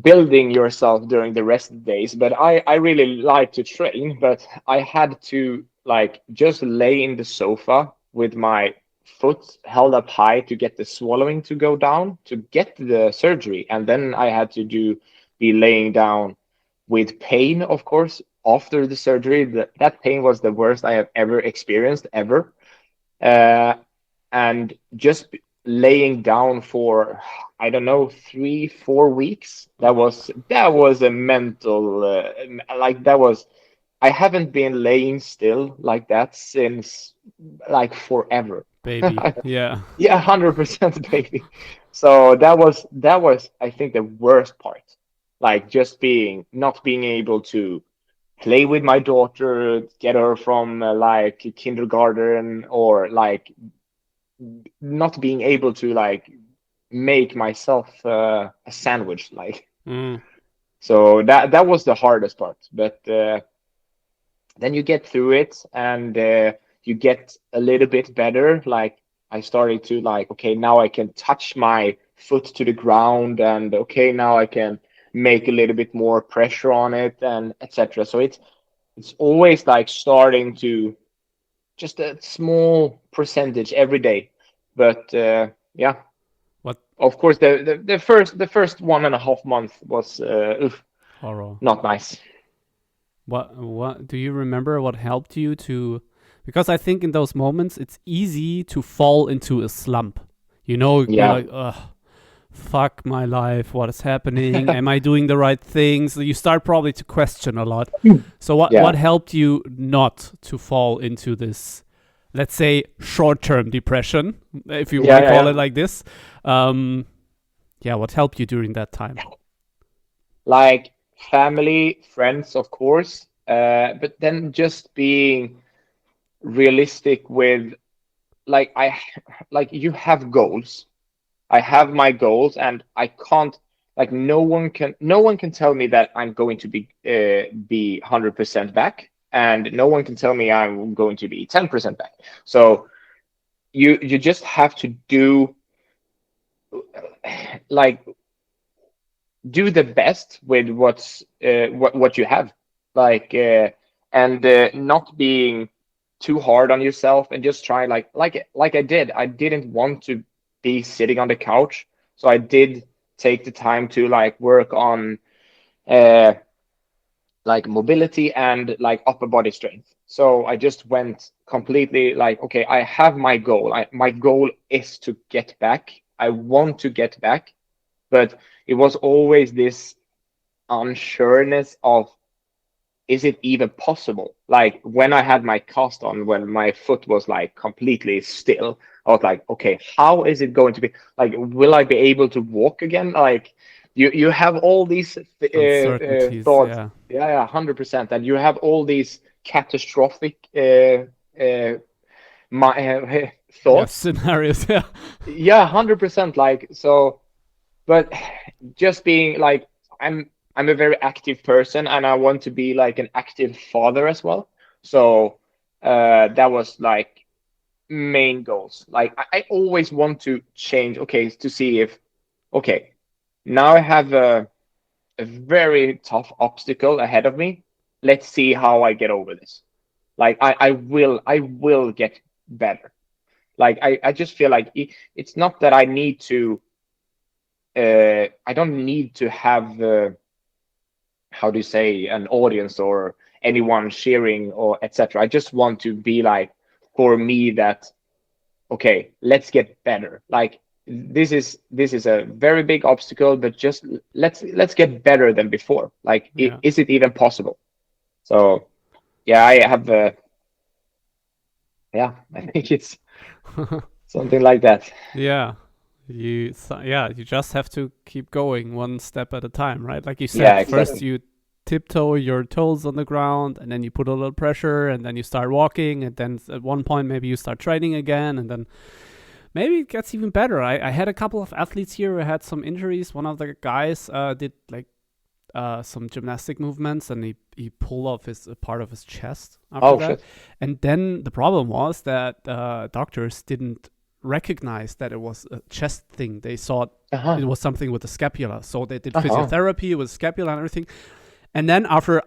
building yourself during the rest days. But I really like to train, but I had to like just lay in the sofa with my foot held up high to get the swallowing to go down to get the surgery. And then I had to be laying down with pain, of course, after the surgery. That pain was the worst I have ever experienced, ever. Uh, and just laying down for, I don't know, 3 4 weeks. That was a mental like that was. I haven't been laying still like that since like forever. Baby. Yeah. Yeah, 100% baby. So that was I think the worst part. Like just not being able to play with my daughter, get her from like kindergarten, or like not being able to like make myself a sandwich, like. Mm. So that was the hardest part, but then you get through it, and you get a little bit better. Like I started to like, okay, now I can touch my foot to the ground, and okay, now I can make a little bit more pressure on it, and etc. So it's always like starting to just a small percentage every day. But yeah, What of course, the first 1.5 months was horror? not nice. What do you remember? What helped you to? Because I think in those moments it's easy to fall into a slump. You're Yeah. like, ugh, fuck my life. What is happening? Am I doing the right things? You start probably to question a lot. So what Yeah. helped you not to fall into this, let's say, short-term depression, if you want Yeah, to yeah, call it yeah. like this? Um, yeah, what helped you during that time? Like family, friends, of course, but then just being realistic with, like, like you have goals. I have my goals, and I can't, like, no one can tell me that I'm going to be 100% back, and no one can tell me I'm going to be 10% back. So you just have to like do the best with what you have, like, and not being too hard on yourself, and just try, like I didn't want to be sitting on the couch, so I did take the time to like work on uh like mobility and like upper body strength. So I just went completely like, okay, I have my goal. My goal is to get back. I want to get back, but it was always this unsureness of, is it even possible? Like when I had my cast on, when my foot was like completely still, I was like, okay, how is it going to be? Like, will I be able to walk again? Like, you have all these Uncertainties, thoughts. yeah. Yeah, yeah, 100%. And you have all these catastrophic Yeah, thoughts. scenarios, yeah. Yeah, 100%. Like, so, but just being like, I'm a very active person, and I want to be like an active father as well. So that was like main goals. Like I always want to change, okay, to see if, okay, now I have a very tough obstacle ahead of me. Let's see how I get over this. Like I will get better. Like I just feel like it's not that I don't need to have how do you say, an audience or anyone cheering or etc. I just want to be like, for me, that, okay, let's get better. Like this is a very big obstacle, but just let's get better than before. Like, Yeah. is it even possible? So yeah, I have yeah, I think it's something like that. Yeah. You just have to keep going one step at a time, right? Like you Yeah, said, first exactly. you tiptoe your toes on the ground, and then you put a little pressure, and then you start walking, and then at one point maybe you start training again, and then maybe it gets even better. I had a couple of athletes here who had some injuries. One of the guys did like some gymnastic movements, and he pulled off his a part of his chest after Oh that. shit. And then the problem was that doctors didn't recognize that it was a chest thing. They thought Uh-huh. it was something with the scapula. So they did Uh-huh. physiotherapy with scapula and everything. And then after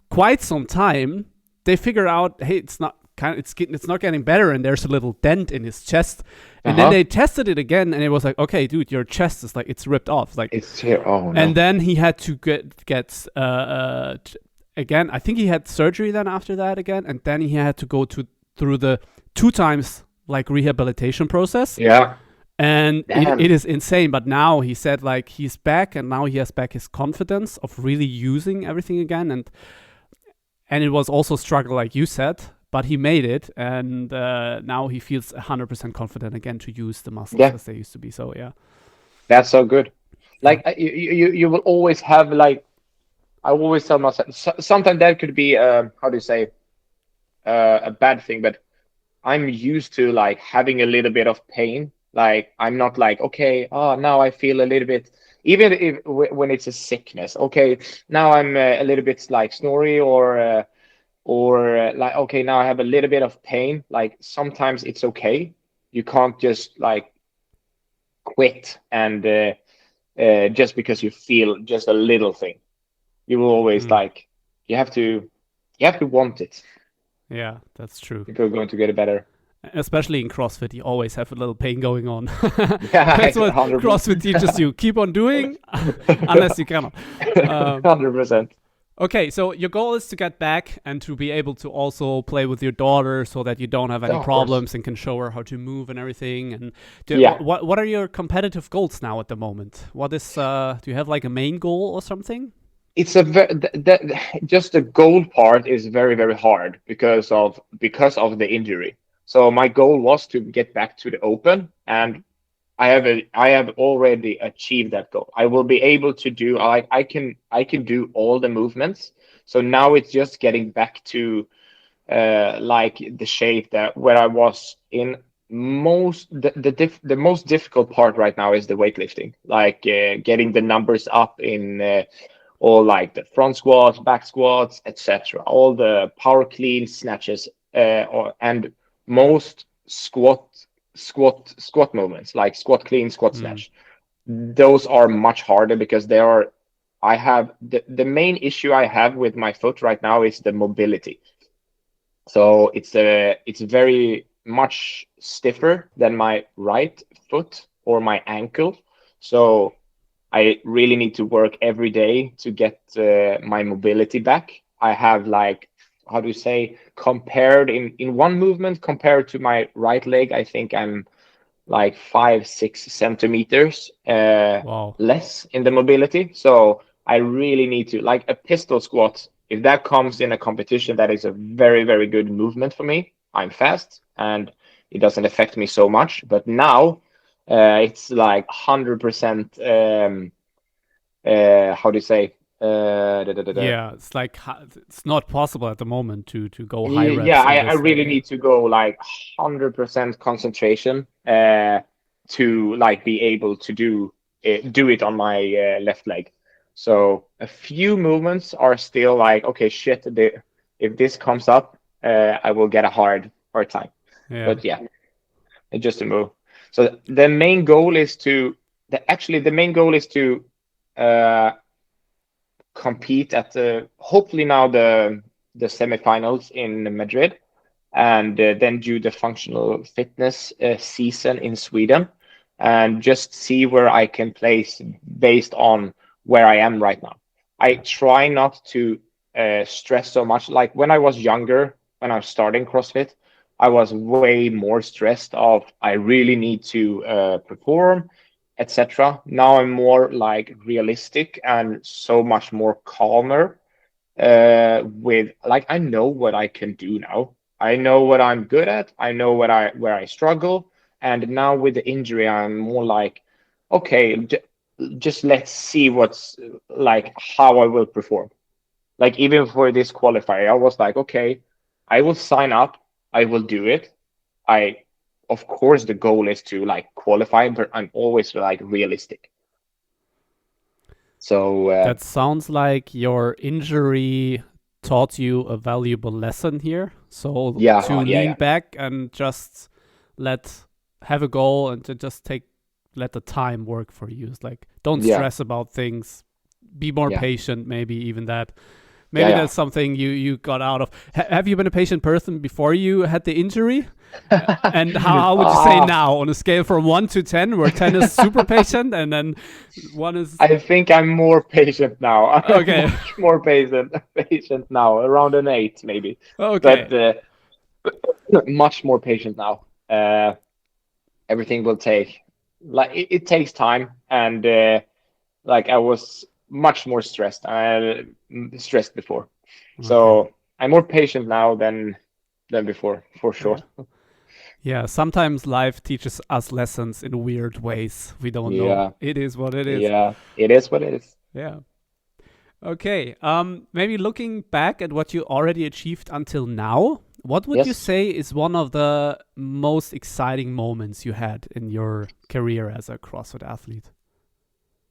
quite some time, they figure out, hey, it's not getting better, and there's a little dent in his chest. And then they tested it again, and it was like, okay, dude, your chest is like, it's ripped off. Like, It's here. Oh no. and then he had to get again. I think he had surgery then after that again, and then he had to go through the 2 times like rehabilitation process. Yeah. And Damn. it is insane. But now he said like he's back, and now he has back his confidence of really using everything again. And it was also a struggle, like you said, but he made it, and now he feels 100% confident again to use the muscles as they used to be. So yeah, that's so good. Like you will always have like, I always tell myself, sometimes that could be how do you say, a bad thing, but I'm used to like having a little bit of pain. Like I'm not like, okay, oh, now I feel a little bit, even if when it's a sickness. Okay, now I'm a little bit like snory, or like, okay, now I have a little bit of pain. Like sometimes it's okay. You can't just like quit and just because you feel just a little thing. You will always like, you have to want it. Yeah, that's true. If you're going to get it better. Especially in CrossFit, you always have a little pain going on. Yeah, that's what 100%. CrossFit teaches you. Keep on doing, unless you cannot. 100%. Okay, so your goal is to get back and to be able to also play with your daughter, so that you don't have any problems and can show her how to move and everything. And what are your competitive goals now at the moment? What is do you have like a main goal or something? It's just the goal part is very, very hard because of the injury. So my goal was to get back to the Open, and I have already achieved that goal. I will be able to do, I can do all the movements. So now it's just getting back to like the shape that where I was in. The most difficult part right now is the weightlifting, like getting the numbers up in all like the front squats, back squats, etc. All the power clean snatches, and most squat movements, like squat clean, squat snatch. Those are much harder because I have the main issue I have with my foot right now is the mobility. So it's very much stiffer than my right foot or my ankle. So I really need to work every day to get my mobility back. I have like, how do you say, compared in one movement compared to my right leg, I think I'm like 5-6 centimeters less in the mobility. So I really need to, like a pistol squat, if that comes in a competition, that is a very, very good movement for me. I'm fast and it doesn't affect me so much. But now it's like 100%, how do you say? Yeah, it's like it's not possible at the moment to go high reps. Yeah, I really need to go like 100% concentration to like be able to do it on my left leg. So a few movements are still like, okay, shit, if this comes up, I will get a hard time. Yeah. But yeah, it's just a move. So the main goal is to compete at hopefully now the semifinals in Madrid, and then do the functional fitness season in Sweden, and just see where I can place based on where I am right now. I try not to stress so much. Like when I was younger, when I was starting CrossFit, I was way more stressed of I really need to perform, etc. Now I'm more like realistic and so much more calmer with like I know what I can do now. I know what I'm good at. I know where I struggle. And now with the injury, I'm more like, okay, just let's see what's like how I will perform. Like even for this qualifier, I was like, okay, I will sign up. I will do it. Of course, the goal is to like qualify, but I'm always like realistic. So that sounds like your injury taught you a valuable lesson here. So to lean back and just have a goal and to just let the time work for you. It's like, don't Yeah. stress about things. Be more Yeah. patient. Maybe even that. Yeah. Maybe Yeah. that's something you got out of. Have you been a patient person before you had the injury? And how would you say Ah, now on a scale from 1 to 10, where 10 is super patient and then 1 is I think I'm more patient now. I'm okay? much more patient now, around an 8 maybe, Okay. but much more patient now. Everything will take like it takes time, and like I was much more stressed before, Okay. so I'm more patient now than before, for sure. Yeah. Yeah, sometimes life teaches us lessons in weird ways. We don't know. Yeah, It is what it is. yeah, it is what it is. Yeah. Okay. Maybe looking back at what you already achieved until now, what would you Yes. say is one of the most exciting moments you had in your career as a CrossFit athlete?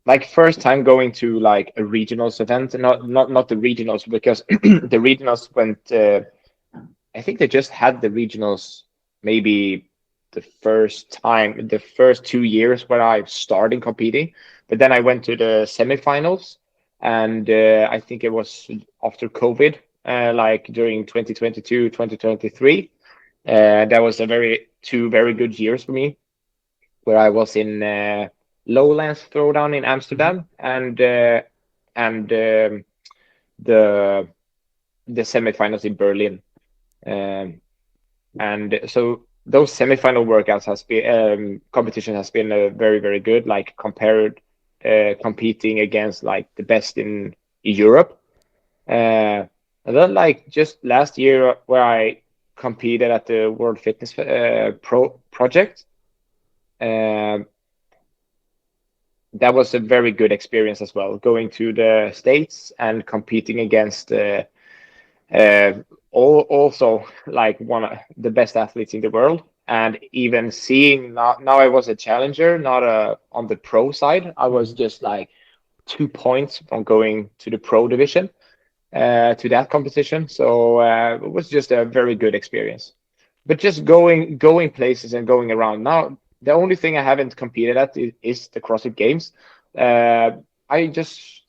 Like first time going to like a regionals event, not the regionals, because the regionals went. I think they just had the regionals maybe the first 2 years when I started competing, but then I went to the semifinals, and I think it was after COVID, like during 2022, 2023. That was two very good years for me, where I was in Lowlands Throwdown in Mm-hmm. Amsterdam, and the the semifinals in Berlin. Um, and so those semifinal workouts has been competition has been very good. Like compared competing against like the best in Europe. And then like just last year where I competed at the World Fitness Pro project. Um, that was a very good experience as well, going to the States and competing against uh, also like one of the best athletes in the world. And even seeing now I was a challenger, not on the pro side. I was Mm-hmm. just like 2 points from going to the pro division, to that competition. So it was just a very good experience. But just going places and going around. Now the only thing I haven't competed at is the CrossFit Games. I just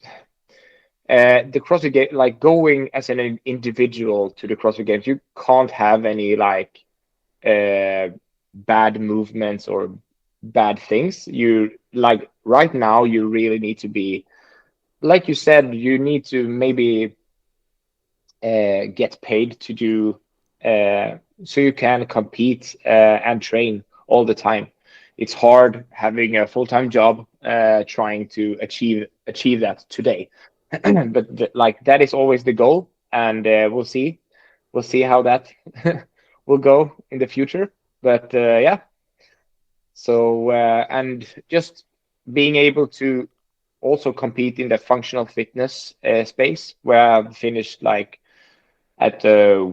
the CrossFit Game, like going as an individual to the CrossFit Games, you can't have any like uh, bad movements or bad things. You like right now, you really need to be, like you said, you need to maybe get paid to do so you can compete and train all the time. It's hard having a full-time job trying to achieve that today. But like that is always the goal, and we'll see how that will go in the future. But yeah, so and just being able to also compete in the functional fitness space, where I've finished like at the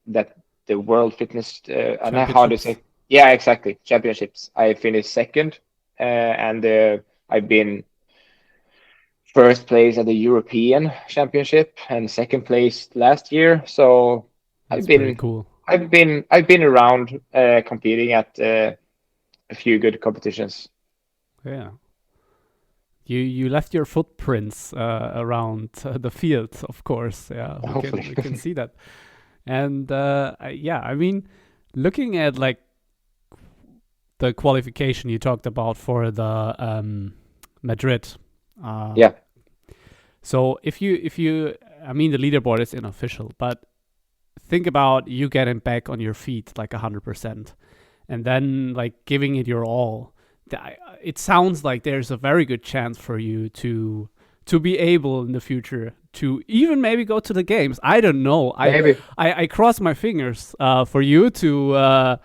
that the world fitness and how do you Championships. say, yeah, exactly, championships. I finished second, and I've been first place at the European Championship and second place last year. So I've That's pretty been cool. I've been around competing at a few good competitions. Yeah. You left your footprints around the field, of course. Yeah, we Hopefully. can see that. And yeah, I mean, looking at like the qualification you talked about for the Madrid. Uh, Yeah. so if you, I mean, the leaderboard is unofficial, but think about you getting back on your feet like 100%, and then like giving it your all. It sounds like there's a very good chance for you to be able in the future to even maybe go to the games. I don't know. Maybe. I cross my fingers for you to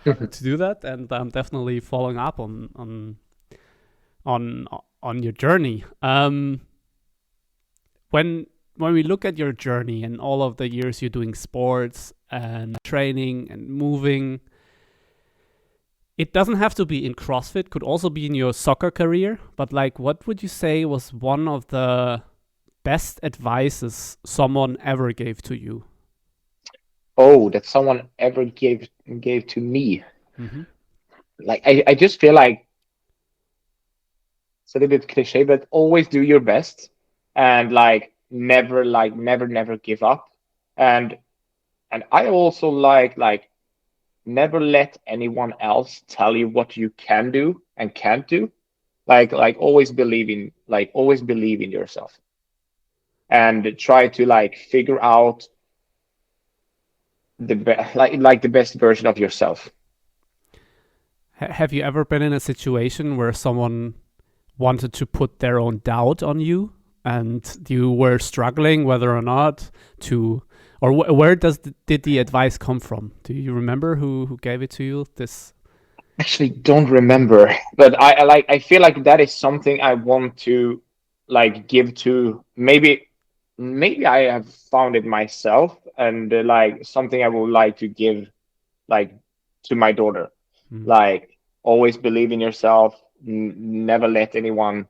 do that, and I'm definitely following up on on your journey. When we look at your journey and all of the years you're doing sports and training and moving, it doesn't have to be in CrossFit, could also be in your soccer career, but like what would you say was one of the best advices someone ever gave to you? Oh, that someone ever gave to me. Mm-hmm. I just feel like it's a little bit cliche, but always do your best, and never give up. And I also like never let anyone else tell you what you can do and can't do. Always believe in yourself, and try to figure out the best version of yourself. Have you ever been in a situation where someone wanted to put their own doubt on you and you were struggling whether or not to, or where did the advice come from? Do you remember who gave it to you? This Actually don't remember, but I feel like that is something I want to give to, maybe I have found it myself, and something I would like to give like to my daughter. Like, always believe in yourself, never let anyone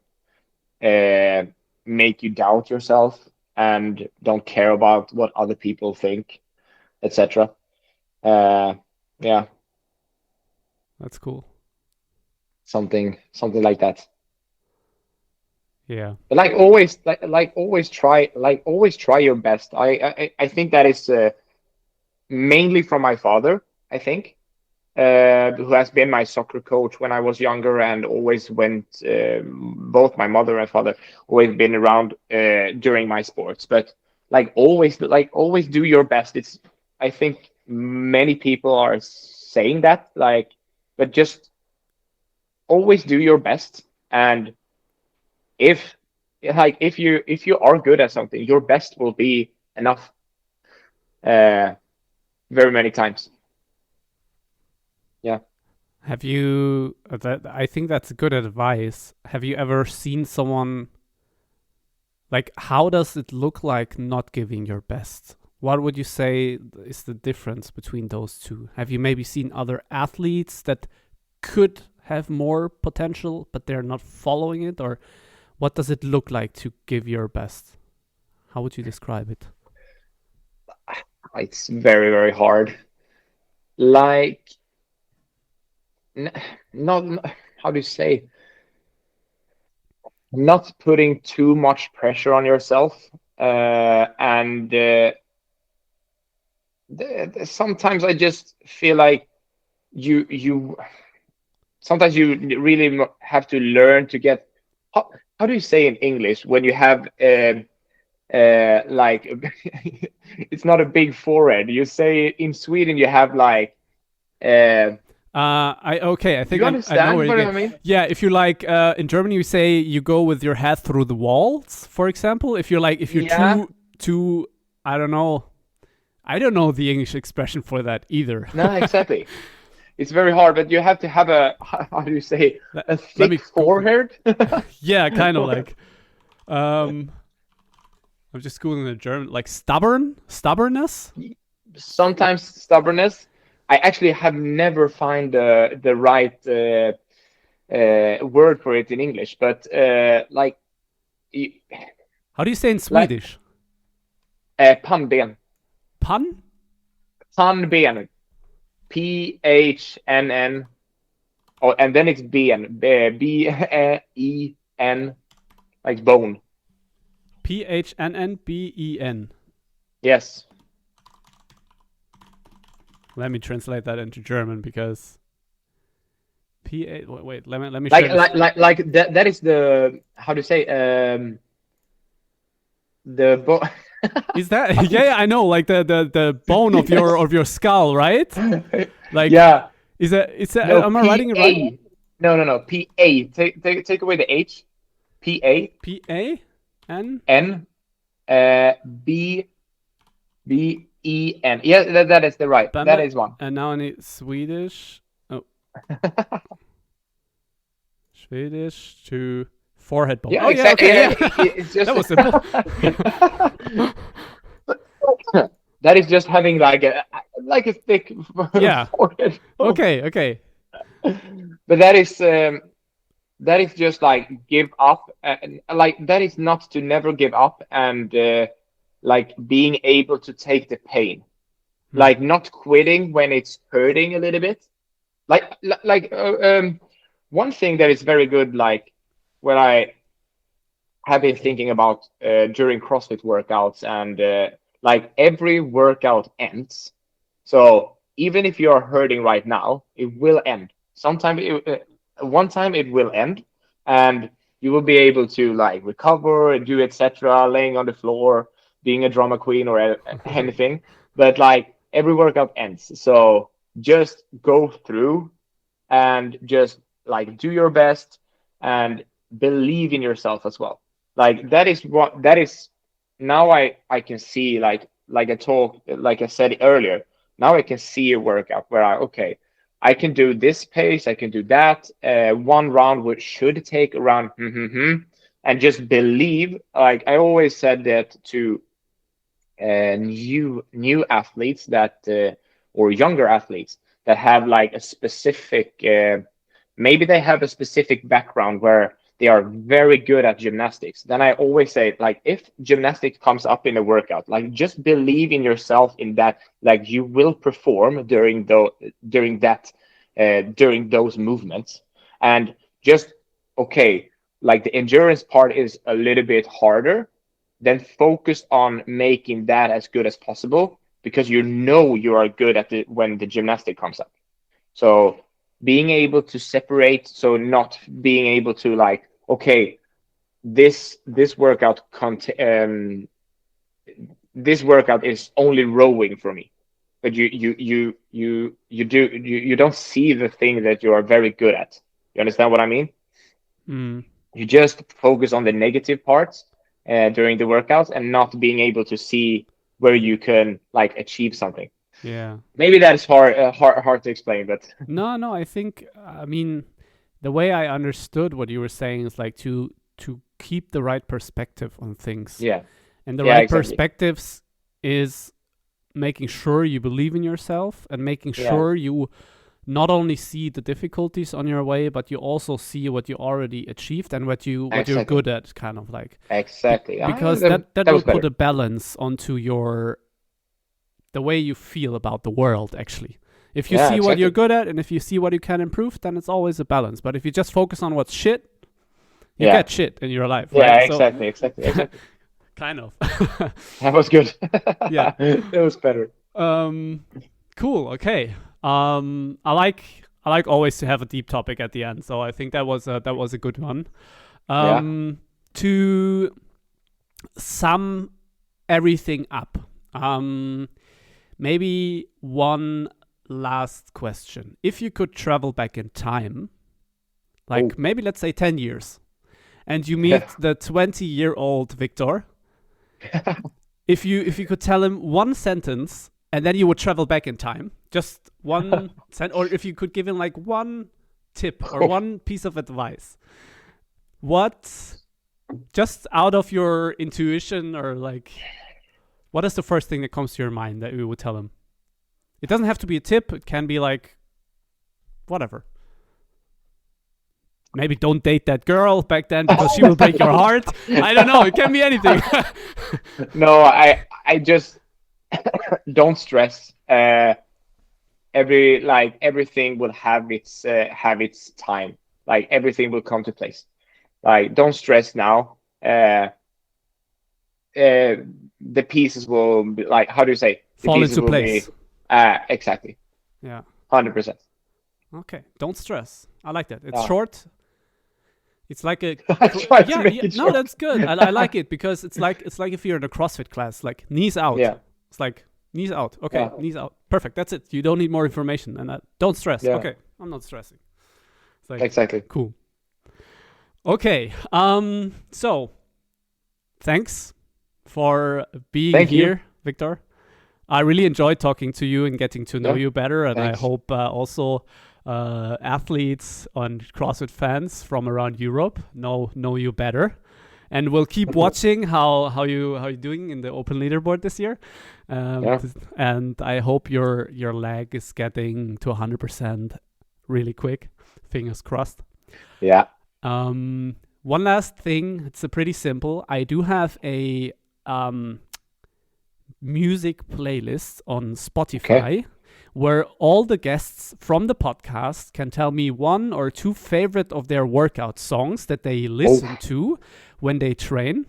uh, make you doubt yourself, and don't care about what other people think, etc. Yeah, That's cool. something like that. Yeah. But always try your best. I think that is mainly from my father, I think, who has been my soccer coach when I was younger, and always went, both my mother and father always been around during my sports. But always do your best. It's I think many people are saying that, but just always do your best. And if if you are good at something, your best will be enough, uh, very many times. Yeah. Have you, that I think that's good advice. Have you ever seen someone, like, how does it look like not giving your best? What would you say is the difference between those two? Have you maybe seen other athletes that could have more potential, but they're not following it? Or what does it look like to give your best? How would you describe it? It's very, very hard. Like, n- not, how do you say, not putting too much pressure on yourself. And sometimes I just feel like you sometimes you really have to learn to get, how do you say in English when you have like it's not a big forehead. You say in Sweden you have uh, I do think you I know where understand you what I get. mean? Yeah, if you like, in Germany, you say you go with your head through the walls, for example. If you're Yeah. too, I don't know the English expression for that either. No, exactly. It's very hard, but you have to have a how do you say, let, a let thick me Google. forehead. Yeah, kind of like. Um, I'm just googling the German, like stubbornness. Sometimes stubbornness. I actually have never find the right word for it in English, but How do you say in like Swedish? pannben. Pun? Pannben. PHNN. Oh, and then it's ben. BEN, like bone. PHNNBEN. Yes. Let me translate that into German because wait, let me share this. Like that is the, how to say, the Is that yeah, I know, like the bone of yes. your skull, right? Like, Yeah. is that No, am I writing it right? PA. No. PA. Take away the H. PA. PAN. N. B. BEN. Yeah, that is the right. That is one. And now I need Swedish. Oh, Swedish to forehead bone. Yeah, Oh yeah, exactly. okay, Yeah, yeah. it's just That was simple. that is just having like a thick Yeah. forehead. Okay. But that is just like give up, and like that is not to never give up, and like being able to take the pain, like not quitting when it's hurting a little bit, One thing that is very good, like when I have been thinking about during CrossFit workouts, and like every workout ends. So even if you are hurting right now, it will end. One time it will end, and you will be able to like recover and do etc. Laying on the floor, being a drama queen or anything. But like every workout ends, so just go through and just like do your best and believe in yourself as well. Like that is now I can see like I said earlier, now I can see a workout where I can do this pace, I can do that, one round which should take around and just believe. Like I always said that to new athletes that or younger athletes that have like a specific maybe they have a specific background where they are very good at gymnastics. Then I always say, like, if gymnastics comes up in a workout, like just believe in yourself in that, like you will perform during those movements. And just okay, like the endurance part is a little bit harder, then focus on making that as good as possible, because you know you are good at it when the gymnastic comes up. So being able to separate, so not being able to like, okay, this this workout is only rowing for me, but you don't see the thing that you are very good at. You understand what I mean? Mm, You just focus on the negative parts during the workouts, and not being able to see where you can like achieve something. yeah. Maybe that is hard to explain, but No, I think, I mean, the way I understood what you were saying is like to keep the right perspective on things. yeah, And the yeah, right exactly. perspectives is making sure you believe in yourself and making Yeah, sure you not only see the difficulties on your way, but you also see what you already achieved and what you're exactly, good at, kind of like. exactly. Because that That will was put better. a balance onto the way you feel about the world, actually. If you Yeah, see what you're exactly. good at and if you see what you can improve, then it's always a balance. But if you just focus on what's shit, you Yeah, get shit in your life, yeah, right? So, exactly, exactly, exactly. kind of. That was good. Yeah. That was better. Um, cool. Okay. I like always to have a deep topic at the end, so I think that was a good one. Yeah. To sum everything up, maybe one last question. If you could travel back in time, Oh, like maybe let's say 10 years, and you yeah. meet the 20-year-old Victor, if you could tell him one sentence and then you would travel back in time, just one sentence, or if you could give him like one tip or Oh, one piece of advice, what, just out of your intuition, or like, what is the first thing that comes to your mind that you would tell him? It doesn't have to be a tip, it can be like whatever. Maybe don't date that girl back then because she will break your heart. I don't know, it can be anything. no, I just don't stress. Everything will have its time. Like everything will come to place. Like don't stress now. The pieces will be, like, how do you say, the Fall pieces into will be place. exactly Yeah. 100%. Okay, don't stress. I like that. It's Yeah. short. It's like a I tried to yeah, make yeah. it No, short. that's good. I like it because it's like if you're in a CrossFit class, like knees out. Yeah, It's like knees out. Okay, yeah, knees out. Perfect. That's it. You don't need more information, and don't stress. yeah, Okay, I'm not stressing. It's like exactly. cool. Okay. So thanks for being Thank you. here, Victor. I really enjoyed talking to you and getting to know Yeah, you better, and I thanks. hope also athletes and CrossFit fans from around Europe know you better. And we'll keep watching how you're doing in the open leaderboard this year. Yeah, And I hope your leg is getting to 100% really quick. Fingers crossed. yeah. One last thing. It's a pretty simple. I do have a music playlist on Okay. Spotify where all the guests from the podcast can tell me one or two favorite of their workout songs that they listen to when they train.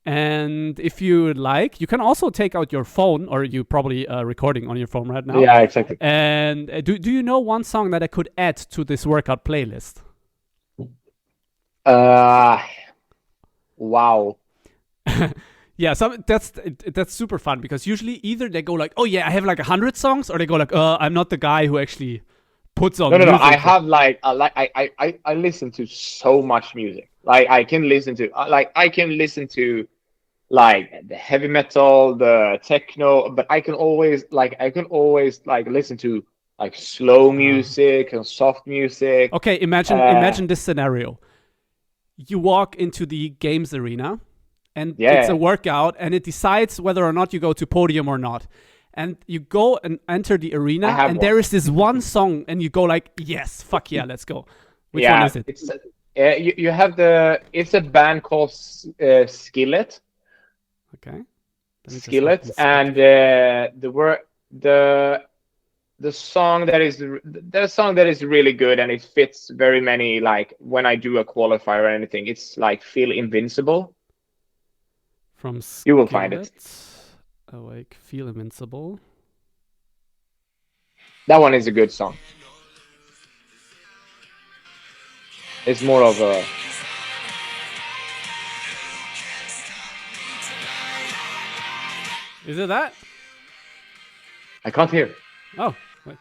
And if you like, you can also take out your phone, or you probably recording on your phone right now. Yeah, exactly. And do you know one song that I could add to this workout playlist? Wow. Yeah, that's super fun, because usually either they go like, oh yeah, I have like 100 songs, or they go like, I'm not the guy who actually puts on music. No. I have I listen to so much music. Like I can listen to like the heavy metal, the techno, but I can always listen to like slow music and soft music. Okay, imagine this scenario. You walk into the games arena, and it's a workout, and it decides whether or not you go to podium or not. And you go and enter the arena, and there is this one song, and you go like, yes, fuck yeah, let's go. Which one is it? You have it's a band called Skillet. Okay. Skillet, and the song that is really good, and it fits very many, like when I do a qualifier or anything. It's like Feel Invincible. From Skillet, you will find it. Awake, Feel Invincible. That one is a good song. It's more of a... Is it that? I can't hear. Oh, wait.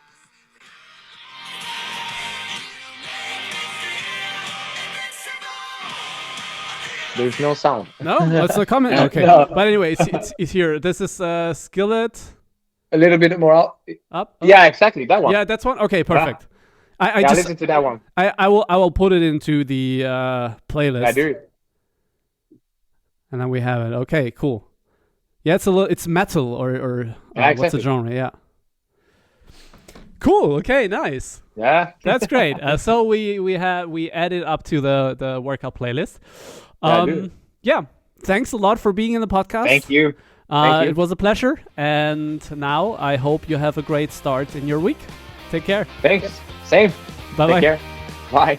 There's no sound. No? That's a comment? Okay. No. But anyway, it's here. This is Skillet. A little bit more up. Yeah, exactly. That one. Yeah, that's one? Okay, perfect. Yeah. I just listen to that one. I will put it into the playlist. I do. And then we have it. Okay, cool. Yeah, it's metal or exactly. What's the genre? Yeah. Cool. Okay, nice. Yeah. That's great. So we added up to the workout playlist. Yeah. Thanks a lot for being in the podcast. Thank you. It was a pleasure, and now I hope you have a great start in your week. Take care. Thanks. Same. Bye-bye. Take care. Bye.